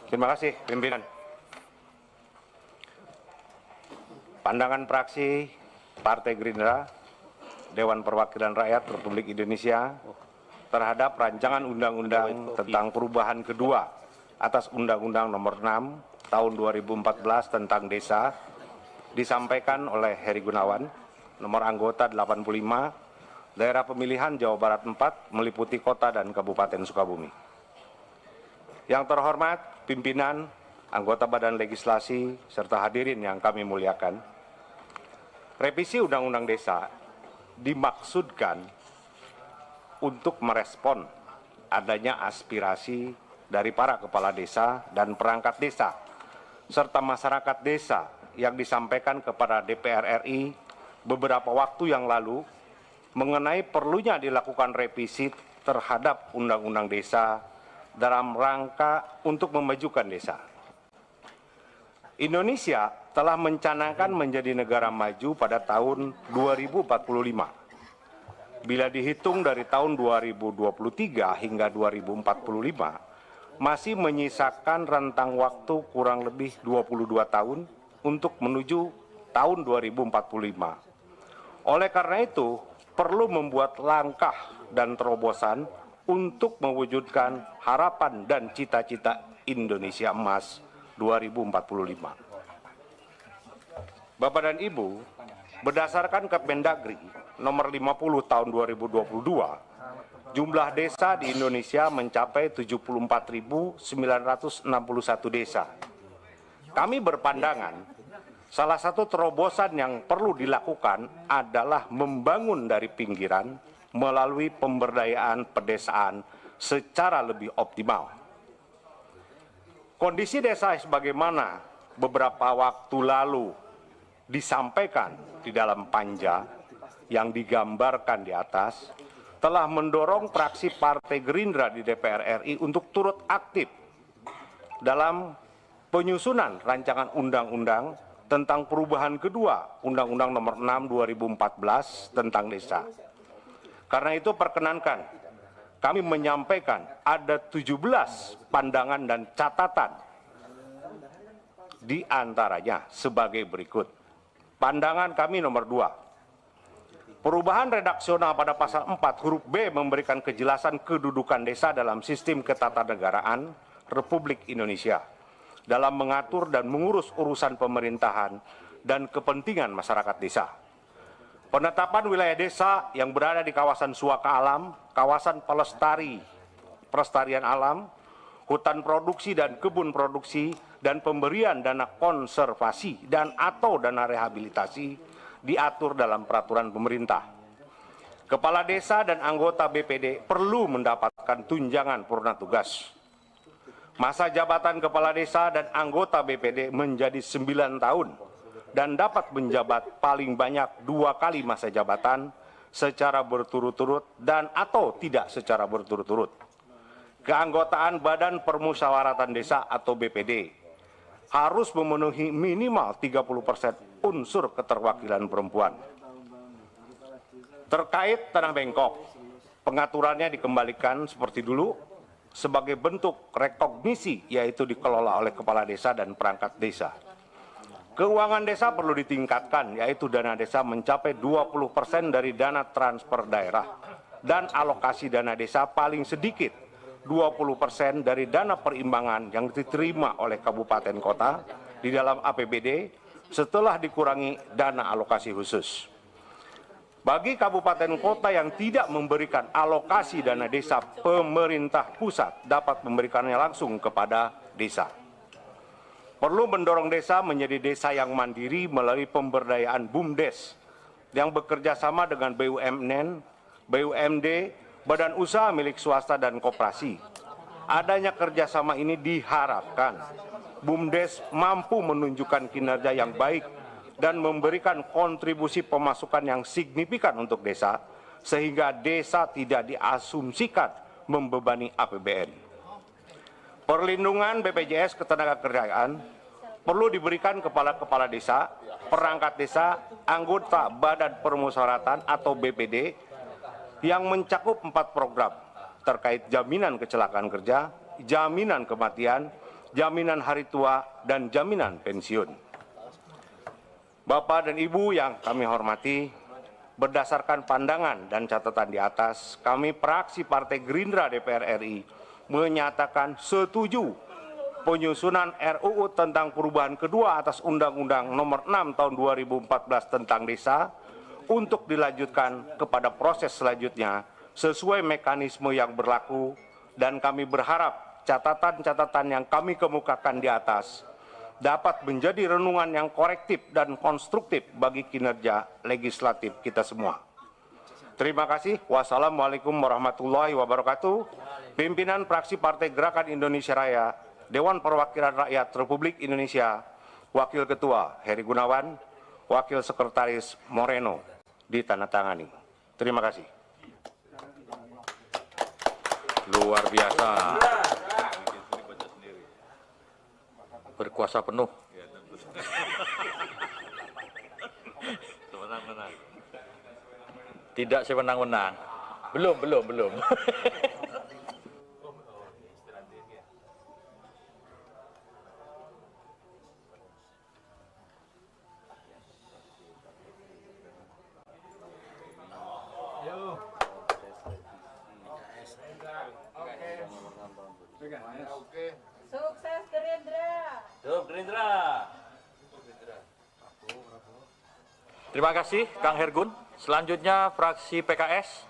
Speaker 8: Terima kasih, pimpinan. Pandangan fraksi Partai Gerindra, Dewan Perwakilan Rakyat Republik Indonesia terhadap rancangan undang-undang tentang perubahan kedua atas Undang-Undang Nomor 6 Tahun 2014 tentang Desa disampaikan oleh Heri Gunawan, nomor anggota 85, Daerah Pemilihan Jawa Barat 4, meliputi Kota dan Kabupaten Sukabumi. Yang terhormat, pimpinan, anggota Badan Legislasi, serta hadirin yang kami muliakan, revisi Undang-Undang Desa dimaksudkan untuk merespon adanya aspirasi dari para kepala desa dan perangkat desa, serta masyarakat desa yang disampaikan kepada DPR RI beberapa waktu yang lalu mengenai perlunya dilakukan revisi terhadap Undang-Undang Desa dalam rangka untuk memajukan desa. Indonesia telah mencanangkan menjadi negara maju pada tahun 2045. Bila dihitung dari tahun 2023 hingga 2045, masih menyisakan rentang waktu kurang lebih 22 tahun untuk menuju tahun 2045. Oleh karena itu, perlu membuat langkah dan terobosan untuk mewujudkan harapan dan cita-cita Indonesia Emas 2045. Bapak dan Ibu, berdasarkan Kemendagri nomor 50 tahun 2022, jumlah desa di Indonesia mencapai 74.961 desa. Kami berpandangan salah satu terobosan yang perlu dilakukan adalah membangun dari pinggiran melalui pemberdayaan pedesaan secara lebih optimal. Kondisi desa sebagaimana beberapa waktu lalu disampaikan di dalam panja yang digambarkan di atas, telah mendorong fraksi Partai Gerindra di DPR RI untuk turut aktif dalam penyusunan rancangan undang-undang tentang perubahan kedua Undang-Undang Nomor 6 2014 tentang desa. Karena itu perkenankan kami menyampaikan ada 17 pandangan dan catatan, di antaranya sebagai berikut. Pandangan kami nomor 2. Perubahan redaksional pada pasal 4 huruf B memberikan kejelasan kedudukan desa dalam sistem ketatanegaraan Republik Indonesia dalam mengatur dan mengurus urusan pemerintahan dan kepentingan masyarakat desa. Penetapan wilayah desa yang berada di kawasan suaka alam, kawasan pelestarian alam, hutan produksi dan kebun produksi, dan pemberian dana konservasi dan atau dana rehabilitasi diatur dalam peraturan pemerintah. Kepala desa dan anggota BPD perlu mendapatkan tunjangan purna tugas. Masa jabatan kepala desa dan anggota BPD menjadi 9 tahun dan dapat menjabat paling banyak 2 kali masa jabatan secara berturut-turut dan atau tidak secara berturut-turut.
Speaker 13: keanggotaan Badan Permusyawaratan Desa atau BPD harus memenuhi minimal 30% unsur keterwakilan perempuan. Terkait tanah bengkok, pengaturannya dikembalikan seperti dulu sebagai bentuk rekognisi, yaitu dikelola oleh kepala desa dan perangkat desa. Keuangan desa perlu ditingkatkan, yaitu dana desa mencapai 20% dari dana transfer daerah dan alokasi dana desa paling sedikit 20% dari dana perimbangan yang diterima oleh kabupaten kota di dalam APBD setelah dikurangi dana alokasi khusus. Bagi kabupaten kota yang tidak memberikan alokasi dana desa, pemerintah pusat dapat memberikannya langsung kepada desa. Perlu mendorong desa menjadi desa yang mandiri melalui pemberdayaan BUMDes yang bekerja sama dengan BUMN, BUMD, badan usaha milik swasta dan koperasi. Adanya kerjasama ini diharapkan BUMDes mampu menunjukkan kinerja yang baik dan memberikan kontribusi pemasukan yang signifikan untuk desa, sehingga desa tidak diasumsikan membebani APBN. Perlindungan BPJS Ketenagakerjaan perlu diberikan kepada kepala desa, perangkat desa, anggota Badan Permusyawaratan atau BPD yang mencakup 4 program terkait jaminan kecelakaan kerja, jaminan kematian, jaminan hari tua, dan jaminan pensiun. Bapak dan Ibu yang kami hormati, berdasarkan pandangan dan catatan di atas, kami fraksi Partai Gerindra DPR RI menyatakan setuju penyusunan RUU tentang perubahan kedua atas Undang-Undang Nomor 6 Tahun 2014 tentang Desa untuk dilanjutkan kepada proses selanjutnya sesuai mekanisme yang berlaku, dan kami berharap catatan-catatan yang kami kemukakan di atas dapat menjadi renungan yang korektif dan konstruktif bagi kinerja legislatif kita semua. Terima kasih. Wassalamualaikum warahmatullahi wabarakatuh. Pimpinan fraksi Partai Gerakan Indonesia Raya, Dewan Perwakilan Rakyat Republik Indonesia, Wakil Ketua Heri Gunawan, Wakil Sekretaris Moreno, ditandatangani. Terima kasih.
Speaker 1: Luar biasa. Berkuasa penuh. Tidak sewenang-wenang. Belum.
Speaker 9: Sukses Gerindra.
Speaker 1: Gerindra. Terima kasih Kang Hergun. Selanjutnya fraksi PKS.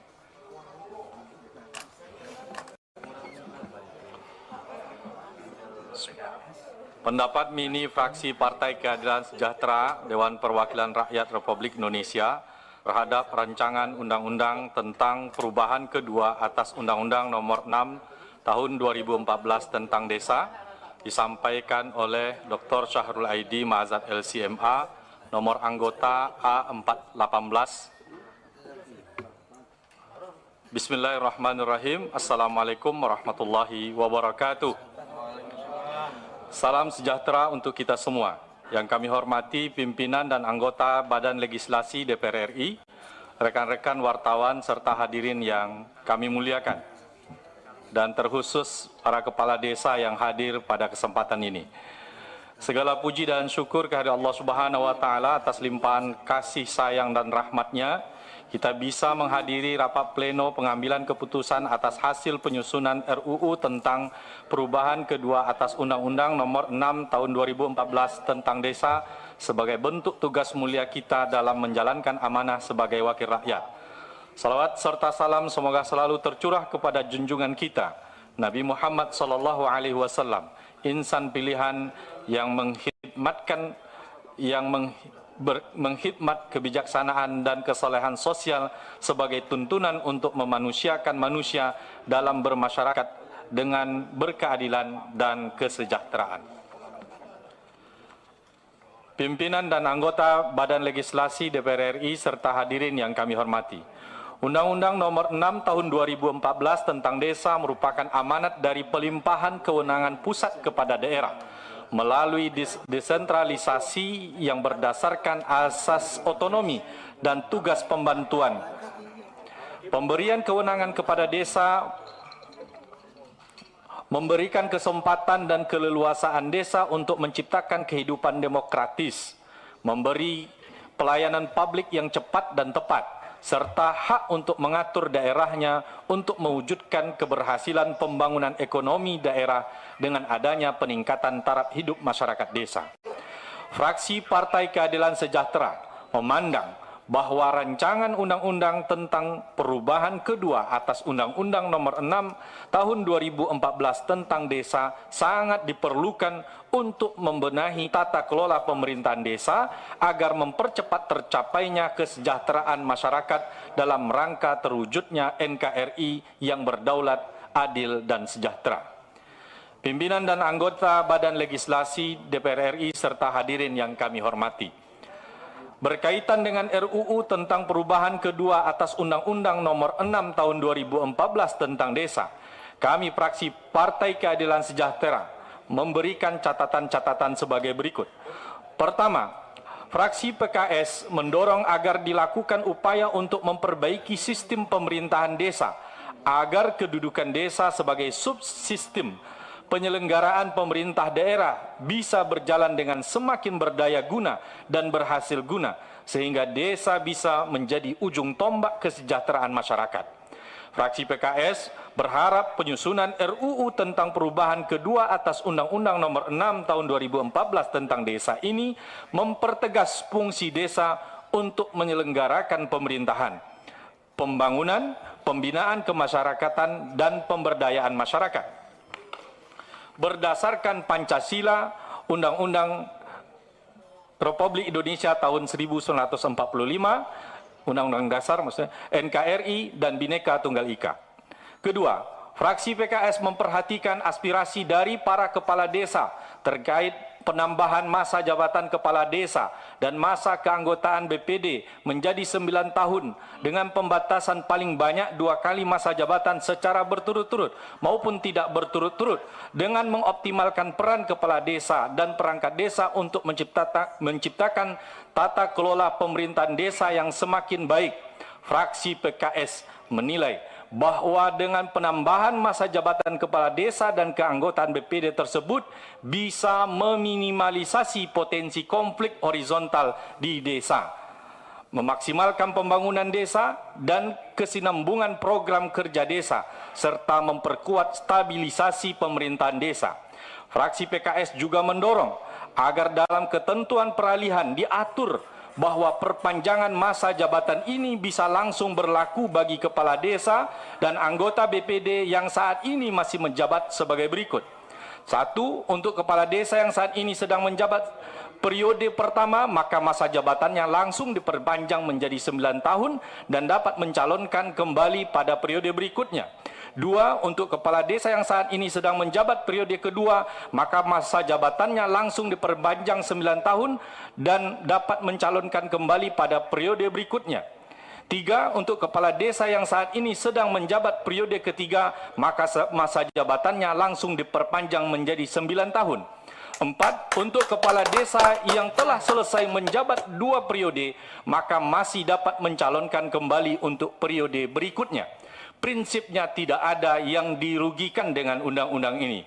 Speaker 14: Pendapat mini fraksi Partai Keadilan Sejahtera Dewan Perwakilan Rakyat Republik Indonesia terhadap rancangan undang-undang tentang perubahan kedua atas Undang-Undang Nomor 6 Tahun 2014 tentang Desa disampaikan oleh Dr. Syahrul Aidi Ma'azat LCMA, nomor anggota A418. Bismillahirrahmanirrahim. Assalamualaikum warahmatullahi wabarakatuh. Salam sejahtera untuk kita semua. Yang kami hormati pimpinan dan anggota Badan Legislasi DPR RI, rekan-rekan wartawan serta hadirin yang kami muliakan, dan terkhusus para kepala desa yang hadir pada kesempatan ini. Segala puji dan syukur kehadirat Allah Subhanahu wa Ta'ala atas limpahan kasih sayang dan rahmatnya, kita bisa menghadiri rapat pleno pengambilan keputusan atas hasil penyusunan RUU tentang perubahan kedua atas Undang-Undang Nomor 6 Tahun 2014 tentang Desa sebagai bentuk tugas mulia kita dalam menjalankan amanah sebagai wakil rakyat. Salawat serta salam semoga selalu tercurah kepada junjungan kita, Nabi Muhammad SAW, insan pilihan yang menghidmat kebijaksanaan dan kesolehan sosial sebagai tuntunan untuk memanusiakan manusia dalam bermasyarakat dengan berkeadilan dan kesejahteraan. Pimpinan dan anggota Badan Legislasi DPR RI serta hadirin yang kami hormati, Undang-Undang Nomor 6 Tahun 2014 tentang Desa merupakan amanat dari pelimpahan kewenangan pusat kepada daerah melalui desentralisasi yang berdasarkan asas otonomi dan tugas pembantuan. Pemberian kewenangan kepada desa memberikan kesempatan dan keleluasaan desa untuk menciptakan kehidupan demokratis, memberi pelayanan publik yang cepat dan tepat, serta hak untuk mengatur daerahnya untuk mewujudkan keberhasilan pembangunan ekonomi daerah dengan adanya peningkatan taraf hidup masyarakat desa. Fraksi Partai Keadilan Sejahtera memandang bahwa rancangan undang-undang tentang perubahan kedua atas Undang-Undang Nomor 6 Tahun 2014 tentang desa sangat diperlukan untuk membenahi tata kelola pemerintahan desa agar mempercepat tercapainya kesejahteraan masyarakat dalam rangka terwujudnya NKRI yang berdaulat, adil, dan sejahtera. Pimpinan dan anggota Badan Legislasi DPR RI serta hadirin yang kami hormati, berkaitan dengan RUU tentang perubahan kedua atas Undang-Undang Nomor 6 Tahun 2014 tentang desa, kami fraksi Partai Keadilan Sejahtera memberikan catatan-catatan sebagai berikut. Pertama, fraksi PKS mendorong agar dilakukan upaya untuk memperbaiki sistem pemerintahan desa agar kedudukan desa sebagai subsistem penyelenggaraan pemerintah daerah bisa berjalan dengan semakin berdaya guna dan berhasil guna, sehingga desa bisa menjadi ujung tombak kesejahteraan masyarakat. Fraksi PKS berharap penyusunan RUU tentang perubahan kedua atas Undang-Undang Nomor 6 Tahun 2014 tentang desa ini mempertegas fungsi desa untuk menyelenggarakan pemerintahan, pembangunan, pembinaan kemasyarakatan, dan pemberdayaan masyarakat. Berdasarkan Pancasila, Undang-Undang Republik Indonesia tahun 1945, Undang-Undang Dasar maksudnya, NKRI, dan Bhinneka Tunggal Ika. Kedua, fraksi PKS memperhatikan aspirasi dari para kepala desa terkait penambahan masa jabatan kepala desa dan masa keanggotaan BPD menjadi 9 tahun dengan pembatasan paling banyak 2 kali masa jabatan secara berturut-turut maupun tidak berturut-turut dengan mengoptimalkan peran kepala desa dan perangkat desa untuk menciptakan tata kelola pemerintahan desa yang semakin baik. Fraksi PKS menilai bahwa dengan penambahan masa jabatan kepala desa dan keanggotaan BPD tersebut bisa meminimalisasi potensi konflik horizontal di desa, memaksimalkan pembangunan desa dan kesinambungan program kerja desa, serta memperkuat stabilisasi pemerintahan desa. Fraksi PKS juga mendorong agar dalam ketentuan peralihan diatur bahwa perpanjangan masa jabatan ini bisa langsung berlaku bagi kepala desa dan anggota BPD yang saat ini masih menjabat sebagai berikut. 1. Untuk kepala desa yang saat ini sedang menjabat periode pertama, maka masa jabatannya langsung diperpanjang menjadi 9 tahun dan dapat mencalonkan kembali pada periode berikutnya. 2. Untuk kepala desa yang saat ini sedang menjabat periode kedua, maka masa jabatannya langsung diperpanjang 9 tahun dan dapat mencalonkan kembali pada periode berikutnya. 3. Untuk kepala desa yang saat ini sedang menjabat periode ketiga, maka masa jabatannya langsung diperpanjang menjadi 9 tahun. 4. Untuk kepala desa yang telah selesai menjabat 2 periode, maka masih dapat mencalonkan kembali untuk periode berikutnya. Prinsipnya tidak ada yang dirugikan dengan undang-undang ini.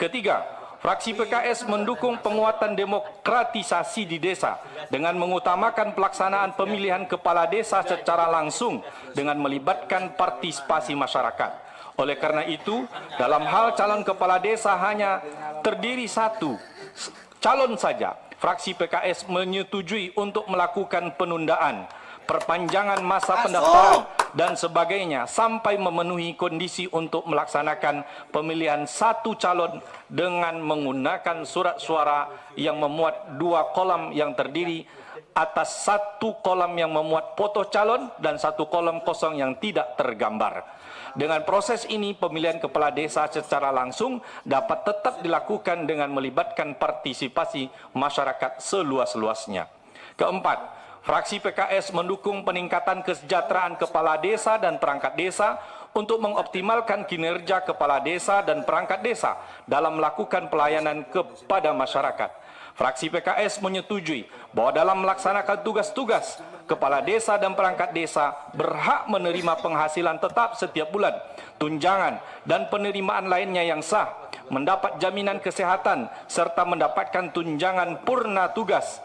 Speaker 14: Ketiga, fraksi PKS mendukung penguatan demokratisasi di desa dengan mengutamakan pelaksanaan pemilihan kepala desa secara langsung dengan melibatkan partisipasi masyarakat. Oleh karena itu, dalam hal calon kepala desa hanya terdiri 1 calon saja. Fraksi PKS menyetujui untuk melakukan penundaan, perpanjangan masa pendaftaran dan sebagainya sampai memenuhi kondisi untuk melaksanakan pemilihan 1 calon dengan menggunakan surat suara yang memuat 2 kolom yang terdiri atas 1 kolom yang memuat foto calon dan 1 kolom kosong yang tidak tergambar. Dengan proses ini, pemilihan kepala desa secara langsung dapat tetap dilakukan dengan melibatkan partisipasi masyarakat seluas-luasnya. Keempat, fraksi PKS mendukung peningkatan kesejahteraan kepala desa dan perangkat desa untuk mengoptimalkan kinerja kepala desa dan perangkat desa dalam melakukan pelayanan kepada masyarakat. Fraksi PKS menyetujui bahwa dalam melaksanakan tugas-tugas, kepala desa dan perangkat desa berhak menerima penghasilan tetap setiap bulan, tunjangan, dan penerimaan lainnya yang sah, mendapat jaminan kesehatan, serta mendapatkan tunjangan purna tugas.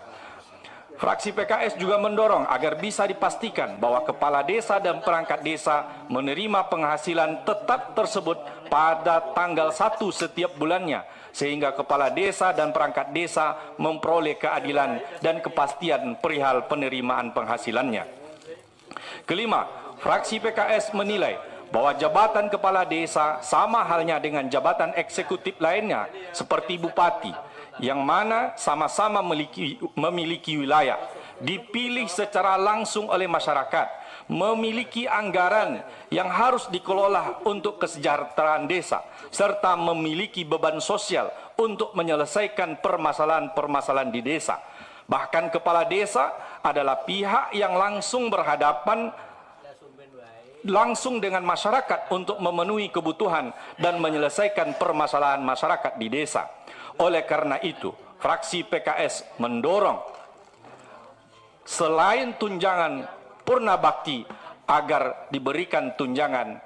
Speaker 14: Fraksi PKS juga mendorong agar bisa dipastikan bahwa kepala desa dan perangkat desa menerima penghasilan tetap tersebut pada tanggal 1 setiap bulannya, sehingga kepala desa dan perangkat desa memperoleh keadilan dan kepastian perihal penerimaan penghasilannya. Kelima, fraksi PKS menilai bahwa jabatan kepala desa sama halnya dengan jabatan eksekutif lainnya seperti bupati, yang mana sama-sama memiliki wilayah, dipilih secara langsung oleh masyarakat, memiliki anggaran yang harus dikelola untuk kesejahteraan desa, serta memiliki beban sosial untuk menyelesaikan permasalahan-permasalahan di desa. Bahkan kepala desa adalah pihak yang langsung berhadapan langsung dengan masyarakat untuk memenuhi kebutuhan dan menyelesaikan permasalahan masyarakat di desa. Oleh karena itu, fraksi PKS mendorong selain tunjangan purna bakti agar diberikan tunjangan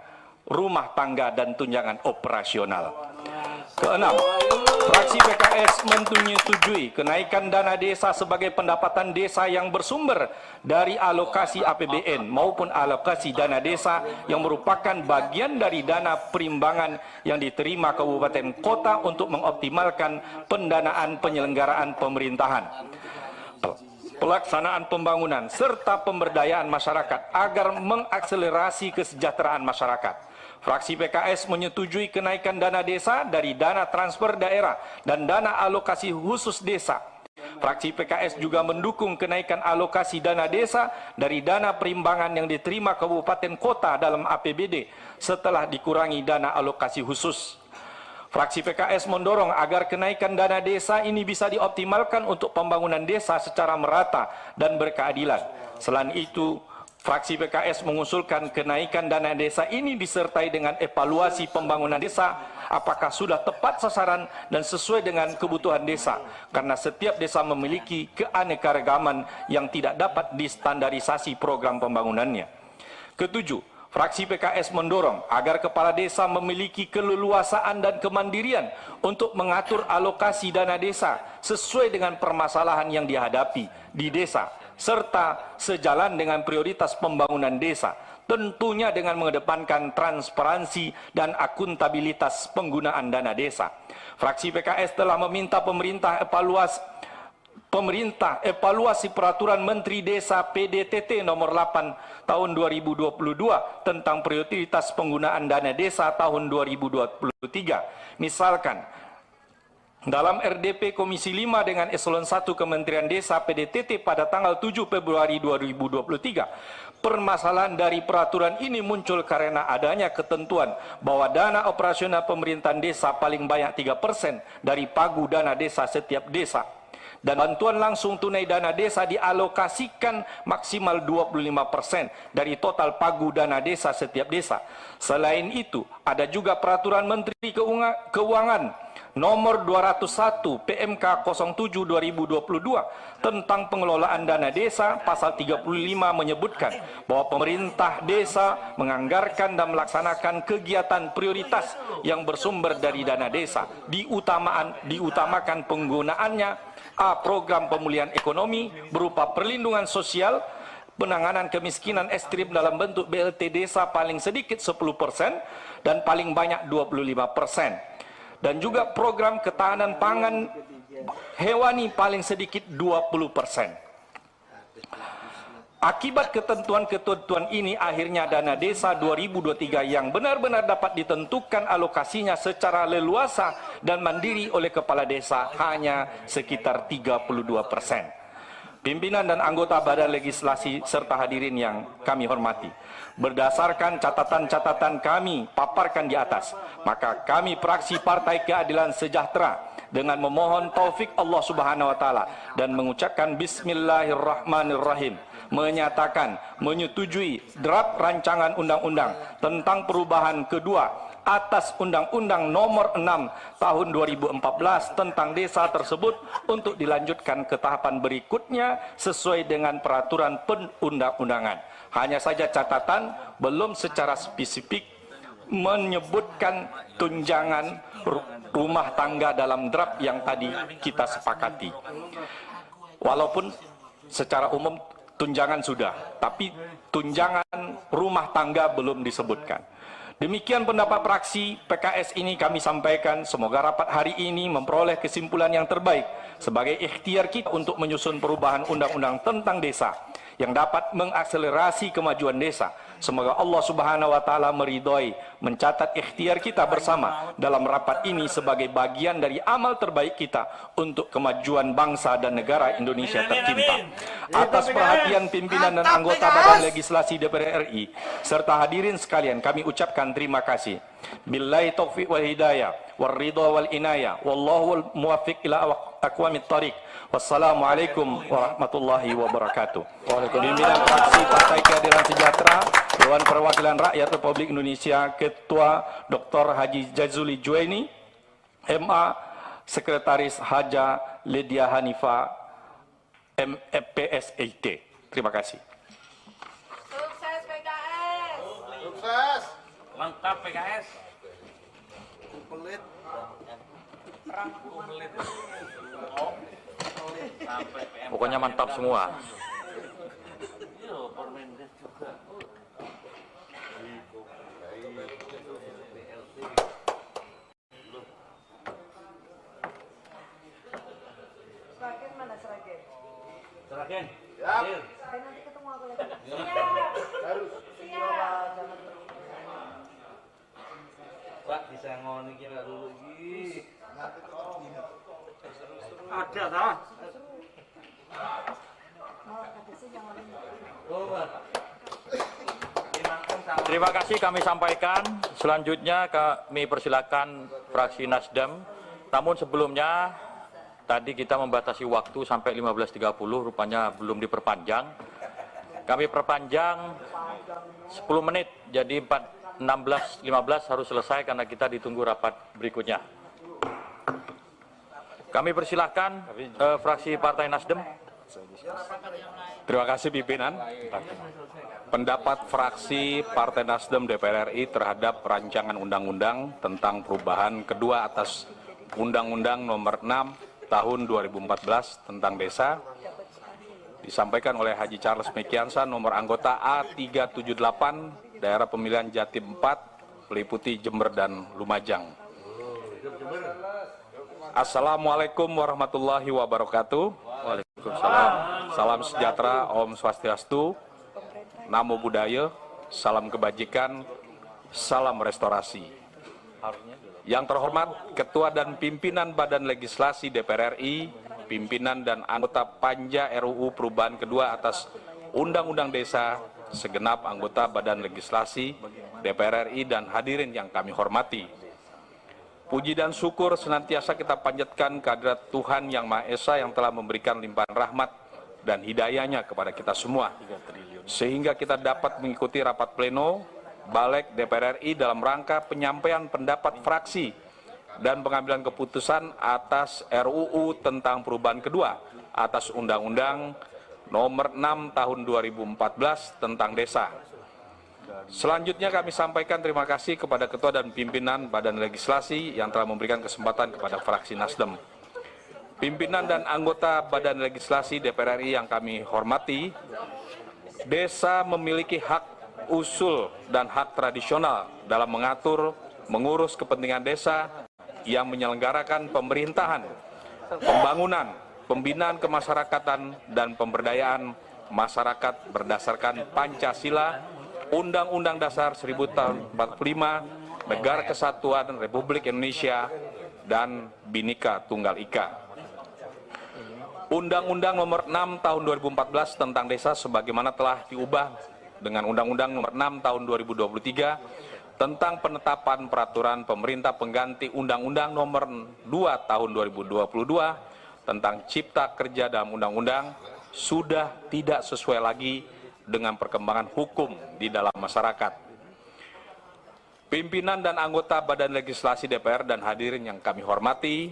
Speaker 14: rumah tangga dan tunjangan operasional. Keenam, fraksi PKS menyetujui kenaikan dana desa sebagai pendapatan desa yang bersumber dari alokasi APBN maupun alokasi dana desa yang merupakan bagian dari dana perimbangan yang diterima kabupaten kota untuk mengoptimalkan pendanaan penyelenggaraan pemerintahan, pelaksanaan pembangunan, serta pemberdayaan masyarakat agar mengakselerasi kesejahteraan masyarakat. Fraksi PKS menyetujui kenaikan dana desa dari dana transfer daerah dan dana alokasi khusus desa. Fraksi PKS juga mendukung kenaikan alokasi dana desa dari dana perimbangan yang diterima kabupaten kota dalam APBD setelah dikurangi dana alokasi khusus. Fraksi PKS mendorong agar kenaikan dana desa ini bisa dioptimalkan untuk pembangunan desa secara merata dan berkeadilan. Selain itu, fraksi PKS mengusulkan kenaikan dana desa ini disertai dengan evaluasi pembangunan desa, apakah sudah tepat sasaran dan sesuai dengan kebutuhan desa, karena setiap desa memiliki keanekaragaman yang tidak dapat distandarisasi program pembangunannya. Ketujuh, fraksi PKS mendorong agar kepala desa memiliki keleluasaan dan kemandirian untuk mengatur alokasi dana desa sesuai dengan permasalahan yang dihadapi di desa, serta sejalan dengan prioritas pembangunan desa, tentunya dengan mengedepankan transparansi dan akuntabilitas penggunaan dana desa. Fraksi PKS telah meminta pemerintah evaluasi peraturan Menteri Desa PDTT nomor 8 tahun 2022 tentang prioritas penggunaan dana desa tahun 2023. Misalkan, dalam RDP Komisi 5 dengan Eselon 1 Kementerian Desa PDTT pada tanggal 7 Februari 2023, permasalahan dari peraturan ini muncul karena adanya ketentuan bahwa dana operasional pemerintahan desa paling banyak 3% dari pagu dana desa setiap desa. Dan bantuan langsung tunai dana desa dialokasikan maksimal 25% dari total pagu dana desa setiap desa. Selain itu, ada juga peraturan Menteri Keuangan nomor 201 PMK 07/2022 tentang pengelolaan dana desa. Pasal 35 menyebutkan bahwa pemerintah desa menganggarkan dan melaksanakan kegiatan prioritas yang bersumber dari dana desa. Diutamakan penggunaannya program pemulihan ekonomi berupa perlindungan sosial, penanganan kemiskinan ekstrim dalam bentuk BLT desa paling sedikit 10% dan paling banyak 25%. Dan juga program ketahanan pangan hewani paling sedikit 20%. Akibat ketentuan-ketentuan ini, akhirnya dana desa 2023 yang benar-benar dapat ditentukan alokasinya secara leluasa dan mandiri oleh kepala desa hanya sekitar 32%. Pimpinan dan anggota Badan Legislasi serta hadirin yang kami hormati, berdasarkan catatan-catatan kami paparkan di atas, maka kami fraksi Partai Keadilan Sejahtera dengan memohon taufik Allah Subhanahu wa taala dan mengucapkan bismillahirrahmanirrahim, menyatakan menyetujui draft rancangan undang-undang tentang perubahan kedua atas Undang-Undang Nomor 6 Tahun 2014 tentang desa tersebut untuk dilanjutkan ke tahapan berikutnya sesuai dengan peraturan perundang-undangan. Hanya saja catatan, belum secara spesifik menyebutkan tunjangan rumah tangga dalam draft yang tadi kita sepakati. Walaupun secara umum tunjangan sudah, tapi tunjangan rumah tangga belum disebutkan. Demikian pendapat fraksi PKS ini kami sampaikan. Semoga rapat hari ini memperoleh kesimpulan yang terbaik sebagai ikhtiar kita untuk menyusun perubahan undang-undang tentang desa yang dapat mengakselerasi kemajuan desa. Semoga Allah Subhanahu wa taala meridhoi mencatat ikhtiar kita bersama dalam rapat ini sebagai bagian dari amal terbaik kita untuk kemajuan bangsa dan negara Indonesia tercinta. Atas perhatian pimpinan dan anggota Badan Legislasi DPR RI serta hadirin sekalian, kami ucapkan terima kasih. Billahi taufiq wal hidayah wal ridha wal inayah wallahu muwaffiq ila aqwamit thariq. Wassalamualaikum warahmatullahi wabarakatuh. Pimpinan fraksi Partai Keadilan Sejahtera, Dewan Perwakilan Rakyat Republik Indonesia, Ketua Dr. Haji Jazuli Juwaini, MA, Sekretaris Haja Lydia Hanifa, MPSIT. Terima kasih.
Speaker 9: Sukses PKS.
Speaker 3: Sukses.
Speaker 6: Mantap PKS.
Speaker 3: Kulit.
Speaker 6: Kulit.
Speaker 1: Pokoknya mantap semua.
Speaker 9: Seragen mana Seragen?
Speaker 6: Seragen.
Speaker 3: Siap.
Speaker 9: Nanti ketemu aku lagi.
Speaker 3: Harus.
Speaker 9: Siap.
Speaker 6: Pak bisa ngoni kira dulu iki.
Speaker 3: Ada dah.
Speaker 1: Terima kasih kami sampaikan. Selanjutnya kami persilakan fraksi Nasdem. Namun sebelumnya tadi kita membatasi waktu sampai 15.30, rupanya belum diperpanjang. Kami perpanjang 10 menit, jadi 16.15 harus selesai karena kita ditunggu rapat berikutnya. Kami persilahkan fraksi Partai Nasdem.
Speaker 12: Terima kasih pimpinan. Pendapat fraksi Partai Nasdem DPR RI terhadap rancangan undang-undang tentang perubahan kedua atas Undang-Undang Nomor 6 Tahun 2014 tentang desa disampaikan oleh Haji Charles Mekiansa, nomor anggota A378, daerah pemilihan Jatim 4, meliputi Jember dan Lumajang. Assalamualaikum warahmatullahi wabarakatuh.
Speaker 1: Waalaikumsalam.
Speaker 12: Salam sejahtera, Om Swastiastu, Namo Buddhaya, salam kebajikan, salam restorasi. Yang terhormat Ketua dan Pimpinan Badan Legislasi DPR RI, pimpinan dan anggota Panja RUU Perubahan Kedua atas Undang-Undang Desa, segenap anggota Badan Legislasi DPR RI dan hadirin yang kami hormati. Puji dan syukur senantiasa kita panjatkan kehadirat Tuhan Yang Maha Esa yang telah memberikan limpahan rahmat dan hidayahnya kepada kita semua, sehingga kita dapat mengikuti rapat pleno Balek DPR RI dalam rangka penyampaian pendapat fraksi dan pengambilan keputusan atas RUU tentang perubahan kedua atas Undang-Undang Nomor 6 Tahun 2014 tentang desa. Selanjutnya kami sampaikan terima kasih kepada Ketua dan Pimpinan Badan Legislasi yang telah memberikan kesempatan kepada fraksi Nasdem. Pimpinan dan anggota Badan Legislasi DPR RI yang kami hormati, desa memiliki hak usul dan hak tradisional dalam mengatur, mengurus kepentingan desa yang menyelenggarakan pemerintahan, pembangunan, pembinaan kemasyarakatan, dan pemberdayaan masyarakat berdasarkan Pancasila, Undang-Undang Dasar 1945, Negara Kesatuan Republik Indonesia, dan Bhinneka Tunggal Ika. Undang-Undang Nomor 6 Tahun 2014 tentang desa sebagaimana telah diubah dengan Undang-Undang Nomor 6 Tahun 2023
Speaker 14: tentang penetapan peraturan pemerintah pengganti Undang-Undang Nomor 2 Tahun 2022 tentang Cipta Kerja dalam Undang-Undang sudah tidak sesuai lagi dengan perkembangan hukum di dalam masyarakat. Pimpinan dan anggota Badan Legislasi DPR dan hadirin yang kami hormati,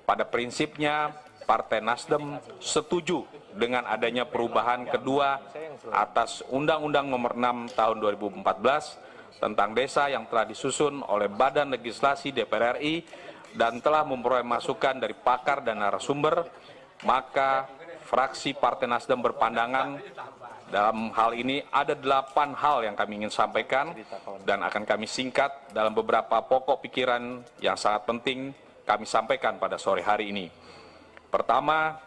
Speaker 14: pada prinsipnya Partai Nasdem setuju dengan adanya perubahan kedua atas Undang-Undang Nomor 6 Tahun 2014 tentang desa yang telah disusun oleh Badan Legislasi DPR RI dan telah memperoleh masukan dari pakar dan narasumber, maka fraksi Partai Nasdem berpandangan dalam hal ini ada 8 hal yang kami ingin sampaikan dan akan kami singkat dalam beberapa pokok pikiran yang sangat penting kami sampaikan pada sore hari ini. Pertama,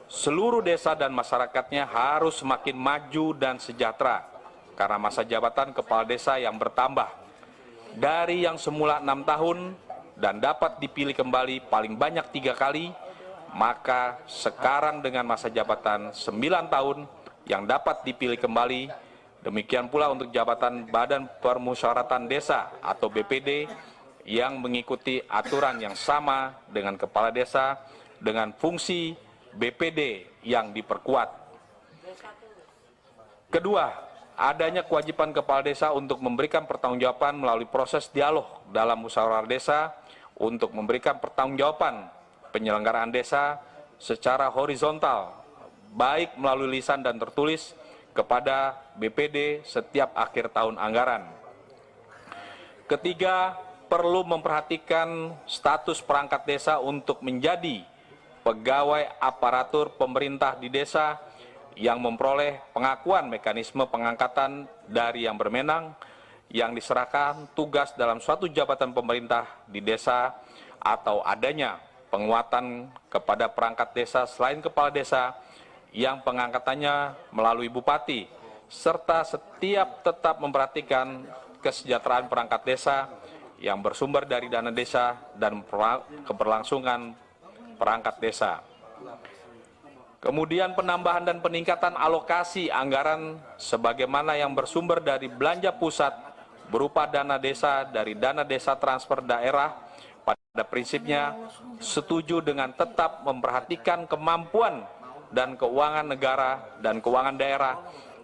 Speaker 14: seluruh desa dan masyarakatnya harus semakin maju dan sejahtera karena masa jabatan kepala desa yang bertambah dari yang semula 6 tahun dan dapat dipilih kembali paling banyak 3 kali, maka sekarang dengan masa jabatan 9 tahun yang dapat dipilih kembali, demikian pula untuk jabatan Badan Permusyawaratan Desa atau BPD yang mengikuti aturan yang sama dengan kepala desa dengan fungsi BPD yang diperkuat. Kedua, adanya kewajiban kepala desa untuk memberikan pertanggungjawaban melalui proses dialog dalam musyawarah desa untuk memberikan pertanggungjawaban penyelenggaraan desa secara horizontal, baik melalui lisan dan tertulis kepada BPD setiap akhir tahun anggaran. Ketiga, perlu memperhatikan status perangkat desa untuk menjadi pegawai aparatur pemerintah di desa yang memperoleh pengakuan mekanisme pengangkatan dari yang berwenang yang diserahkan tugas dalam suatu jabatan pemerintah di desa atau adanya penguatan kepada perangkat desa selain kepala desa yang pengangkatannya melalui bupati, serta setiap tetap memperhatikan kesejahteraan perangkat desa yang bersumber dari dana desa dan keberlangsungan perangkat desa. Kemudian penambahan dan peningkatan alokasi anggaran sebagaimana yang bersumber dari belanja pusat berupa dana desa dari dana desa transfer daerah, pada prinsipnya setuju dengan tetap memperhatikan kemampuan dan keuangan negara dan keuangan daerah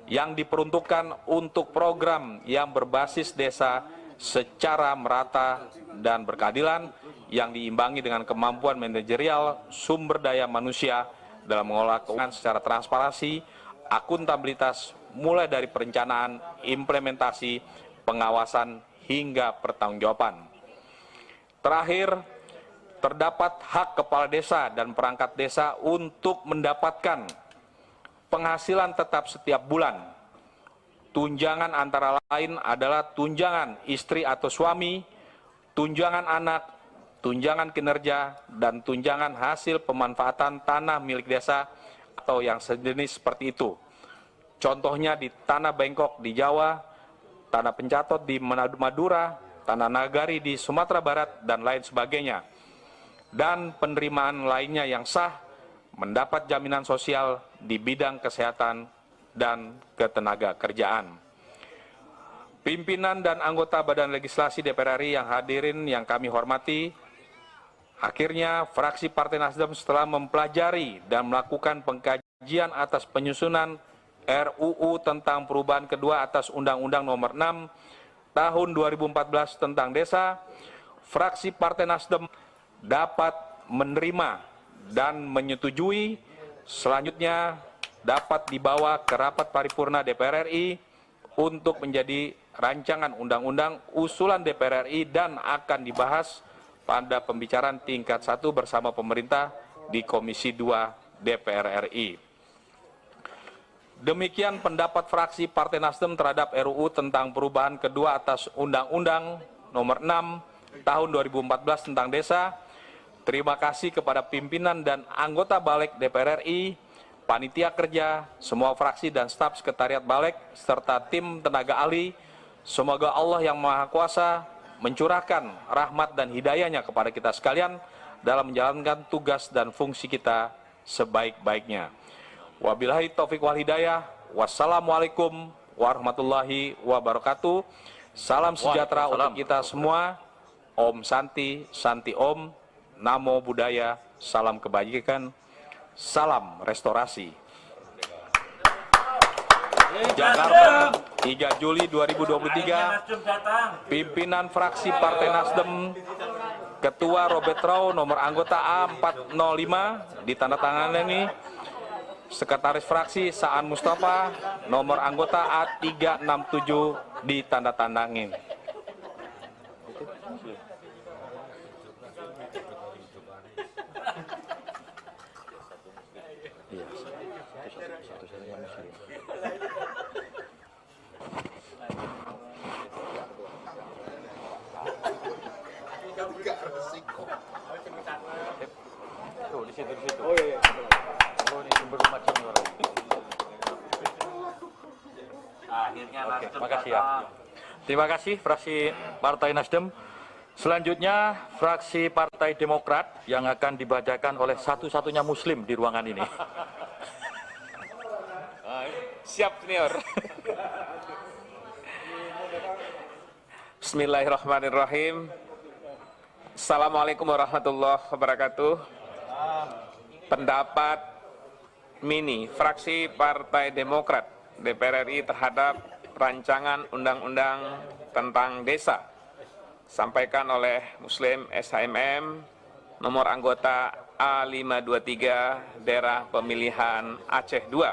Speaker 14: yang diperuntukkan untuk program yang berbasis desa secara merata dan berkeadilan yang diimbangi dengan kemampuan manajerial sumber daya manusia dalam mengelola keuangan secara transparansi, akuntabilitas mulai dari perencanaan, implementasi, pengawasan hingga pertanggungjawaban. Terakhir, terdapat hak kepala desa dan perangkat desa untuk mendapatkan penghasilan tetap setiap bulan. Tunjangan antara lain adalah tunjangan istri atau suami, tunjangan anak, tunjangan kinerja, dan tunjangan hasil pemanfaatan tanah milik desa atau yang sejenis seperti itu. Contohnya di Tanah Bengkok di Jawa, Tanah Pencatot di Madura, Tanah Nagari di Sumatera Barat, dan lain sebagainya. Dan penerimaan lainnya yang sah mendapat jaminan sosial di bidang kesehatan dan ketenaga kerjaan. Pimpinan dan anggota Badan Legislasi DPR RI yang hadirin yang kami hormati, akhirnya fraksi Partai Nasdem setelah mempelajari dan melakukan pengkajian atas penyusunan RUU tentang perubahan kedua atas Undang-Undang Nomor 6 Tahun 2014 tentang desa, fraksi Partai Nasdem dapat menerima dan menyetujui, selanjutnya dapat dibawa ke rapat paripurna DPR RI untuk menjadi rancangan undang-undang usulan DPR RI dan akan dibahas pada pembicaraan tingkat 1 bersama pemerintah di Komisi 2 DPR RI. Demikian pendapat fraksi Partai Nasdem terhadap RUU tentang perubahan kedua atas Undang-Undang Nomor 6 Tahun 2014 tentang desa. Terima kasih kepada pimpinan dan anggota Balik DPR RI, panitia kerja, semua fraksi dan staf sekretariat Balik, serta tim tenaga ahli. Semoga Allah yang Maha Kuasa mencurahkan rahmat dan hidayahnya kepada kita sekalian dalam menjalankan tugas dan fungsi kita sebaik-baiknya. Wabillahi taufiq wal hidayah. Wassalamualaikum warahmatullahi wabarakatuh.
Speaker 15: Salam sejahtera untuk kita semua. Om Santi, Santi Om, Namo Buddhaya, salam kebajikan, salam restorasi. Jakarta, 3 Juli 2023, pimpinan fraksi Partai Nasdem, Ketua Robert Rau, nomor anggota A405, ditandatangani. Sekretaris fraksi Saan Mustafa, nomor anggota A367, ditandatangani.
Speaker 1: Oh iya. Oh ini sumber macam orang. Akhirnya
Speaker 6: Oke,
Speaker 1: makasih ya. Terima kasih fraksi Partai Nasdem. Selanjutnya fraksi Partai Demokrat yang akan dibacakan oleh satu-satunya Muslim di ruangan ini.
Speaker 16: Siap senior. Bismillahirrahmanirrahim. Assalamualaikum warahmatullahi wabarakatuh. Pendapat mini fraksi Partai Demokrat DPR RI terhadap rancangan undang-undang tentang desa sampaikan oleh Muslim SHMM nomor anggota A523 daerah pemilihan Aceh II.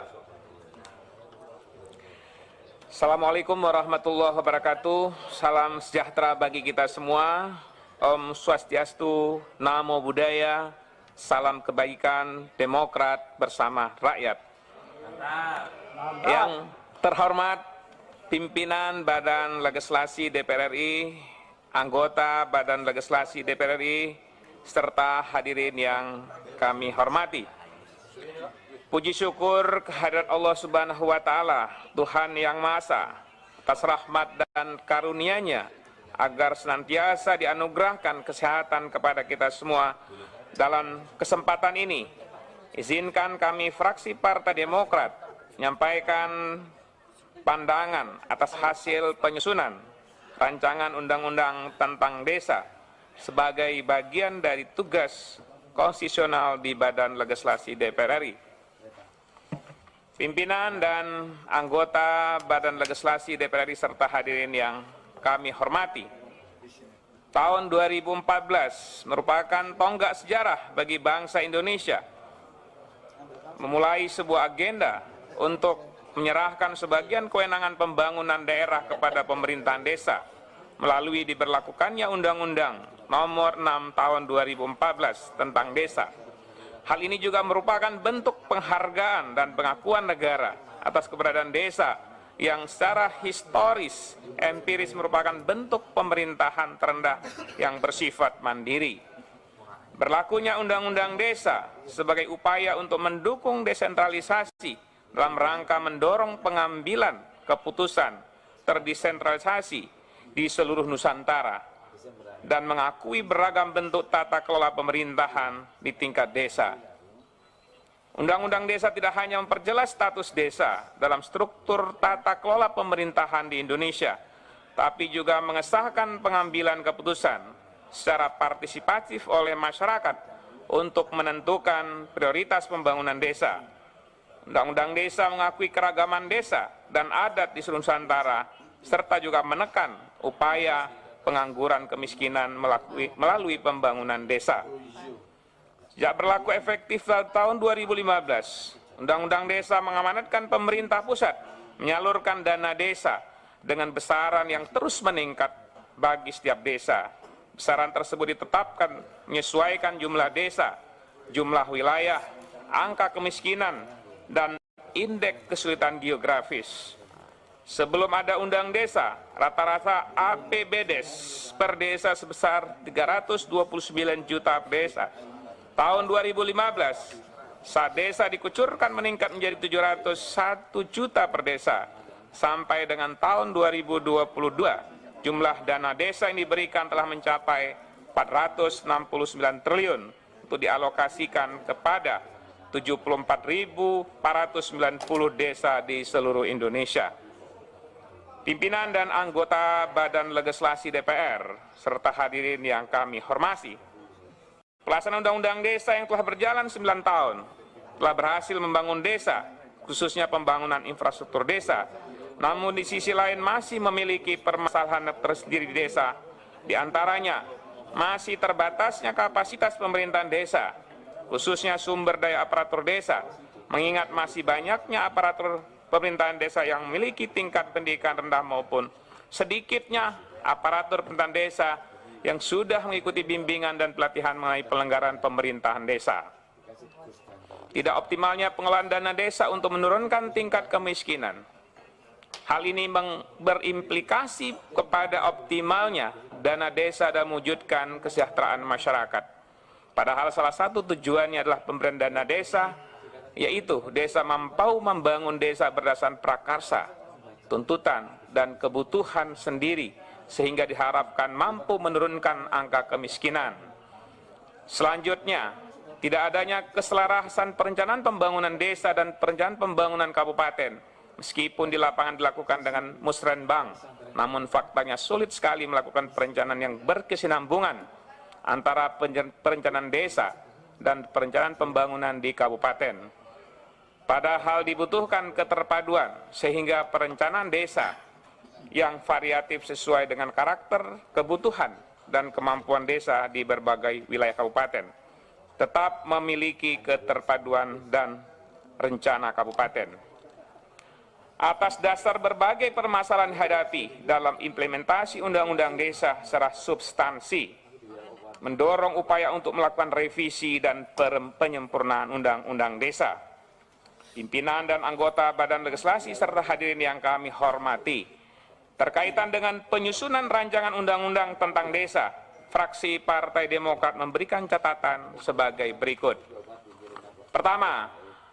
Speaker 16: Assalamualaikum warahmatullahi wabarakatuh. Salam sejahtera bagi kita semua. Om Swastiastu, Namo Buddhaya, salam kebaikan, Demokrat bersama rakyat. Yang terhormat pimpinan Badan Legislasi DPR RI, anggota Badan Legislasi DPR RI, serta hadirin yang kami hormati. Puji syukur kehadirat Allah Subhanahu wa Ta'ala, Tuhan Yang Maha Esa, atas rahmat dan karunia-Nya agar senantiasa dianugerahkan kesehatan kepada kita semua. Dalam kesempatan ini, izinkan kami fraksi Partai Demokrat menyampaikan pandangan atas hasil penyusunan rancangan undang-undang tentang desa sebagai bagian dari tugas konstitusional di Badan Legislasi DPR RI. Pimpinan dan anggota Badan Legislasi DPR RI serta hadirin yang kami hormati. Tahun 2014 merupakan tonggak sejarah bagi bangsa Indonesia, memulai sebuah agenda untuk menyerahkan sebagian kewenangan pembangunan daerah kepada pemerintahan desa melalui diberlakukannya Undang-Undang Nomor 6 Tahun 2014 tentang desa. Hal ini juga merupakan bentuk penghargaan dan pengakuan negara atas keberadaan desa yang secara historis, empiris merupakan bentuk pemerintahan terendah yang bersifat mandiri. Berlakunya Undang-Undang Desa sebagai upaya untuk mendukung desentralisasi dalam rangka mendorong pengambilan keputusan terdesentralisasi di seluruh Nusantara dan mengakui beragam bentuk tata kelola pemerintahan di tingkat desa. Undang-Undang Desa tidak hanya memperjelas status desa dalam struktur tata kelola pemerintahan di Indonesia, tapi juga mengesahkan pengambilan keputusan secara partisipatif oleh masyarakat untuk menentukan prioritas pembangunan desa. Undang-Undang Desa mengakui keragaman desa dan adat di seluruh Nusantara, serta juga menekan upaya pengangguran kemiskinan melalui pembangunan desa. Sejak berlaku efektif tahun 2015, Undang-Undang Desa mengamanatkan pemerintah pusat menyalurkan dana desa dengan besaran yang terus meningkat bagi setiap desa. Besaran tersebut ditetapkan menyesuaikan jumlah desa, jumlah wilayah, angka kemiskinan, dan indeks kesulitan geografis. Sebelum ada Undang Desa, rata-rata APBDes per desa sebesar 329 juta per desa. Tahun 2015, saat desa dikucurkan meningkat menjadi 701 juta per desa. Sampai dengan tahun 2022, jumlah dana desa yang diberikan telah mencapai 469 triliun untuk dialokasikan kepada 74.490 desa di seluruh Indonesia. pimpinan dan anggota Badan Legislasi DPR, serta hadirin yang kami hormati. Pelaksanaan Undang-Undang Desa yang telah berjalan 9 tahun, telah berhasil membangun desa, khususnya pembangunan infrastruktur desa, namun di sisi lain masih memiliki permasalahan tersendiri di desa, di antaranya masih terbatasnya kapasitas pemerintahan desa, khususnya sumber daya aparatur desa, mengingat masih banyaknya aparatur pemerintahan desa yang memiliki tingkat pendidikan rendah maupun sedikitnya aparatur pemerintahan desa yang sudah mengikuti bimbingan dan pelatihan mengenai penyelenggaraan pemerintahan desa. Tidak optimalnya pengelolaan dana desa untuk menurunkan tingkat kemiskinan. Hal ini berimplikasi kepada optimalnya dana desa dan mewujudkan kesejahteraan masyarakat. Padahal salah satu tujuannya adalah pemberian dana desa, yaitu desa mampu membangun desa berdasarkan prakarsa, tuntutan, dan kebutuhan sendiri, sehingga diharapkan mampu menurunkan angka kemiskinan. Selanjutnya, tidak adanya keselarasan perencanaan pembangunan desa dan perencanaan pembangunan kabupaten, meskipun di lapangan dilakukan dengan musrenbang, namun faktanya sulit sekali melakukan perencanaan yang berkesinambungan antara perencanaan desa dan perencanaan pembangunan di kabupaten. Padahal dibutuhkan keterpaduan sehingga perencanaan desa yang variatif sesuai dengan karakter, kebutuhan, dan kemampuan desa di berbagai wilayah kabupaten tetap memiliki keterpaduan dan rencana kabupaten. Atas dasar berbagai permasalahan dihadapi dalam implementasi Undang-Undang Desa secara substansi, mendorong upaya untuk melakukan revisi dan penyempurnaan Undang-Undang Desa. Pimpinan dan anggota Badan Legislasi serta hadirin yang kami hormati, terkaitan dengan penyusunan rancangan undang-undang tentang desa, fraksi Partai Demokrat memberikan catatan sebagai berikut. Pertama,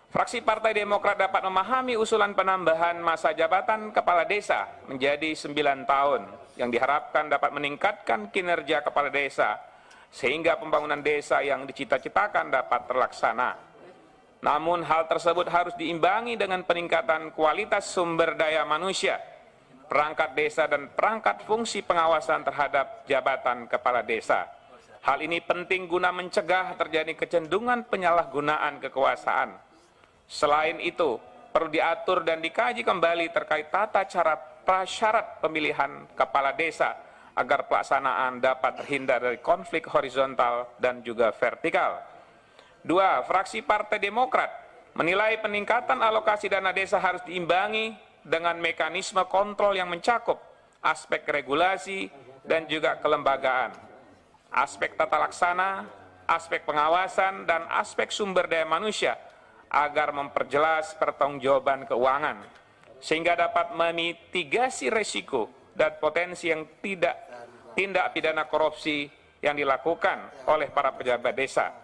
Speaker 16: fraksi Partai Demokrat dapat memahami usulan penambahan masa jabatan kepala desa menjadi 9 tahun, yang diharapkan dapat meningkatkan kinerja kepala desa, sehingga pembangunan desa yang dicita-citakan dapat terlaksana. Namun hal tersebut harus diimbangi dengan peningkatan kualitas sumber daya manusia, perangkat desa, dan perangkat fungsi pengawasan terhadap jabatan kepala desa. Hal ini penting guna mencegah terjadi kecenderungan penyalahgunaan kekuasaan. Selain itu, perlu diatur dan dikaji kembali terkait tata cara prasyarat pemilihan kepala desa agar pelaksanaan dapat terhindar dari konflik horizontal dan juga vertikal. 2. Fraksi Partai Demokrat menilai peningkatan alokasi dana desa harus diimbangi dengan mekanisme kontrol yang mencakup aspek regulasi dan juga kelembagaan, aspek tata laksana, aspek pengawasan, dan aspek sumber daya manusia agar memperjelas pertanggungjawaban keuangan, sehingga dapat memitigasi risiko dan potensi yang tindak pidana korupsi yang dilakukan oleh para pejabat desa.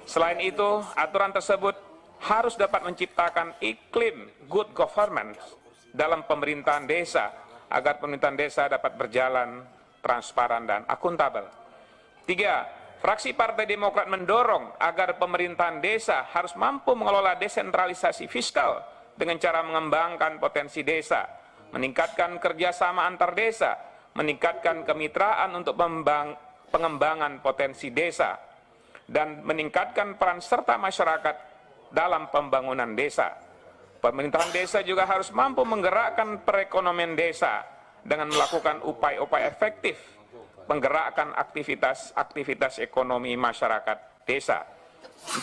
Speaker 16: Selain itu, aturan tersebut harus dapat menciptakan iklim good governance dalam pemerintahan desa agar pemerintahan desa dapat berjalan transparan dan akuntabel. 3. Fraksi Partai Demokrat mendorong agar pemerintahan desa harus mampu mengelola desentralisasi fiskal dengan cara mengembangkan potensi desa, meningkatkan kerjasama antar desa, meningkatkan kemitraan untuk pengembangan potensi desa, dan meningkatkan peran serta masyarakat dalam pembangunan desa. Pemerintahan desa juga harus mampu menggerakkan perekonomian desa dengan melakukan upaya-upaya efektif menggerakkan aktivitas ekonomi masyarakat desa.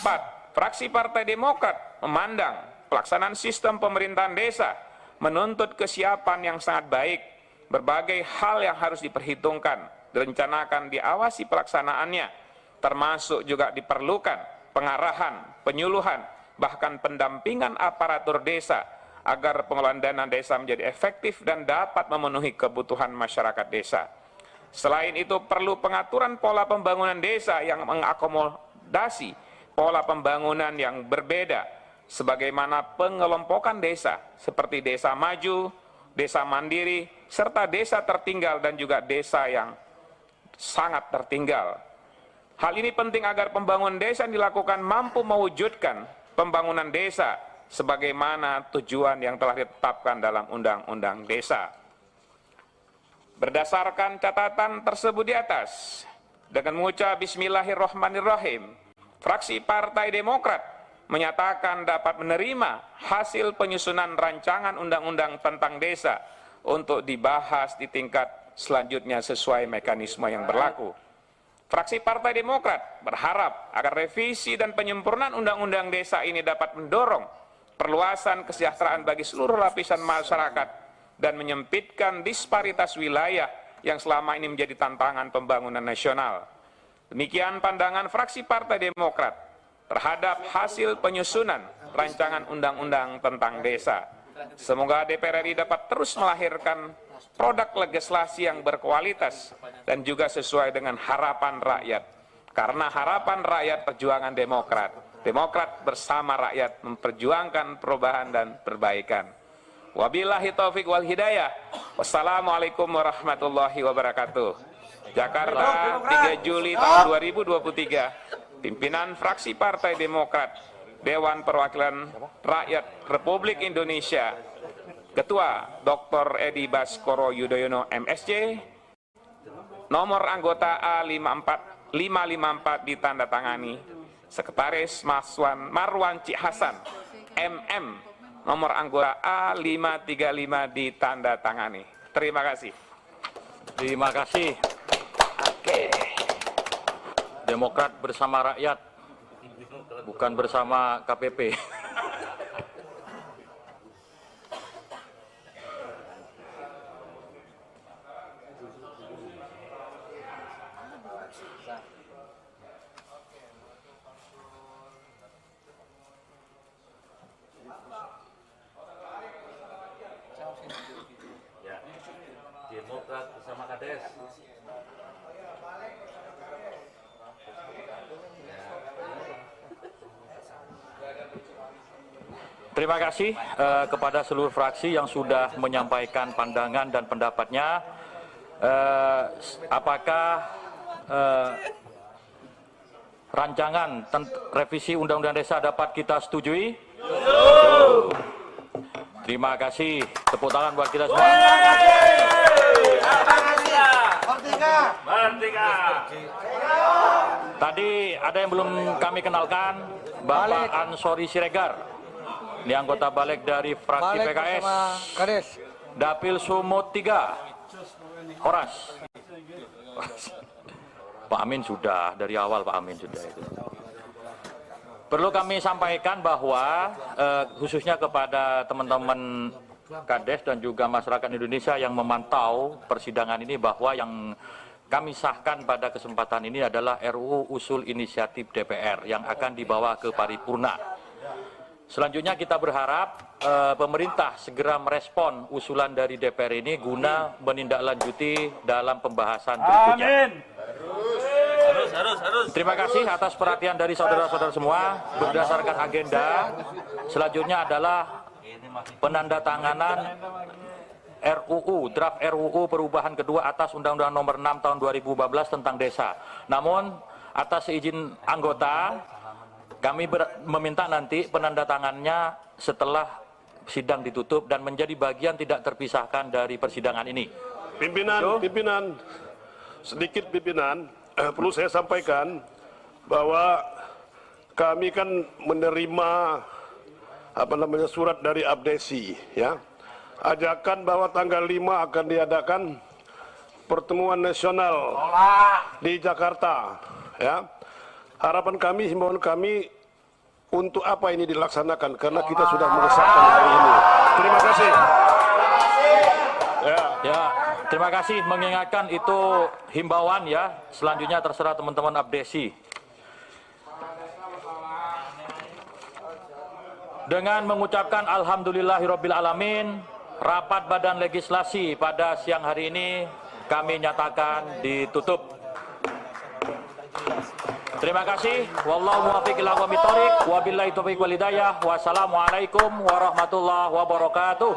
Speaker 16: 4. Fraksi Partai Demokrat memandang pelaksanaan sistem pemerintahan desa menuntut kesiapan yang sangat baik. Berbagai hal yang harus diperhitungkan, direncanakan, diawasi pelaksanaannya, termasuk juga diperlukan pengarahan, penyuluhan, bahkan pendampingan aparatur desa agar pengelolaan dana desa menjadi efektif dan dapat memenuhi kebutuhan masyarakat desa. Selain itu, perlu pengaturan pola pembangunan desa yang mengakomodasi pola pembangunan yang berbeda, sebagaimana pengelompokan desa seperti desa maju, desa mandiri, serta desa tertinggal dan juga desa yang sangat tertinggal. Hal ini penting agar pembangunan desa yang dilakukan mampu mewujudkan pembangunan desa sebagaimana tujuan yang telah ditetapkan dalam Undang-Undang Desa. Berdasarkan catatan tersebut di atas, dengan mengucap Bismillahirrahmanirrahim, fraksi Partai Demokrat menyatakan dapat menerima hasil penyusunan rancangan undang-undang tentang desa untuk dibahas di tingkat selanjutnya sesuai mekanisme yang berlaku. Fraksi Partai Demokrat berharap agar revisi dan penyempurnaan undang-undang desa ini dapat mendorong perluasan kesejahteraan bagi seluruh lapisan masyarakat dan menyempitkan disparitas wilayah yang selama ini menjadi tantangan pembangunan nasional. Demikian pandangan fraksi Partai Demokrat terhadap hasil penyusunan rancangan undang-undang tentang desa. Semoga DPR RI dapat terus melahirkan produk legislasi yang berkualitas dan juga sesuai dengan harapan rakyat. Karena harapan rakyat perjuangan Demokrat. Demokrat bersama rakyat memperjuangkan perubahan dan perbaikan. Wabillahi taufik wal hidayah. Wassalamualaikum warahmatullahi wabarakatuh. Jakarta, 3 Juli tahun 2023. Pimpinan fraksi Partai Demokrat, Dewan Perwakilan Rakyat Republik Indonesia, Ketua Dr. Edi Baskoro Yudhoyono MSc, nomor anggota A554 ditandatangani, Sekretaris Marwan Cik Hasan MM, nomor anggota A535 ditandatangani. Terima kasih.
Speaker 1: Terima kasih. Demokrat bersama rakyat, bukan bersama KPP.
Speaker 6: Demokrat bersama Kades.
Speaker 1: Terima kasih kepada seluruh fraksi yang sudah menyampaikan pandangan dan pendapatnya. Apakah rancangan revisi Undang-Undang Desa dapat kita setujui? Terima kasih. Tepuk tangan buat kita semua.
Speaker 3: Merdeka.
Speaker 1: Tadi ada yang belum kami kenalkan, Bapak Ansori Siregar. Ini anggota balik dari fraksi PKS. Dapil Sumut 3. Horas. Pak Amin sudah, dari awal Pak Amin sudah itu. Perlu kami sampaikan bahwa khususnya kepada teman-teman Kades dan juga masyarakat Indonesia yang memantau persidangan ini, bahwa yang kami sahkan pada kesempatan ini adalah RUU Usul Inisiatif DPR yang akan dibawa ke paripurna. Selanjutnya kita berharap pemerintah segera merespon usulan dari DPR ini guna menindaklanjuti dalam pembahasan berikutnya. Terima kasih atas perhatian dari saudara-saudara semua. Berdasarkan agenda, selanjutnya adalah penandatanganan draft RUU perubahan kedua atas Undang-Undang Nomor 6 Tahun 2014 tentang Desa. Namun atas izin anggota, kami meminta nanti penandatangannya setelah sidang ditutup dan menjadi bagian tidak terpisahkan dari persidangan ini.
Speaker 17: Pimpinan, sedikit pimpinan, perlu saya sampaikan bahwa kami kan menerima surat dari Abdesi, ya, ajakan bahwa tanggal 5 akan diadakan pertemuan nasional di Jakarta, ya. Harapan kami, himbauan kami, untuk apa ini dilaksanakan, karena kita sudah mengesahkan hari ini. Terima kasih.
Speaker 1: Ya, terima kasih mengingatkan itu himbauan ya. Selanjutnya terserah teman-teman Abdesi. Dengan mengucapkan Alhamdulillahirabbil alamin, rapat Badan Legislasi pada siang hari ini kami nyatakan ditutup. Terima kasih. Wallahu muwaffiq ila aqwamit thoriq. Wabillahi taufiq wal hidayah. Wassalamualaikum warahmatullahi wabarakatuh.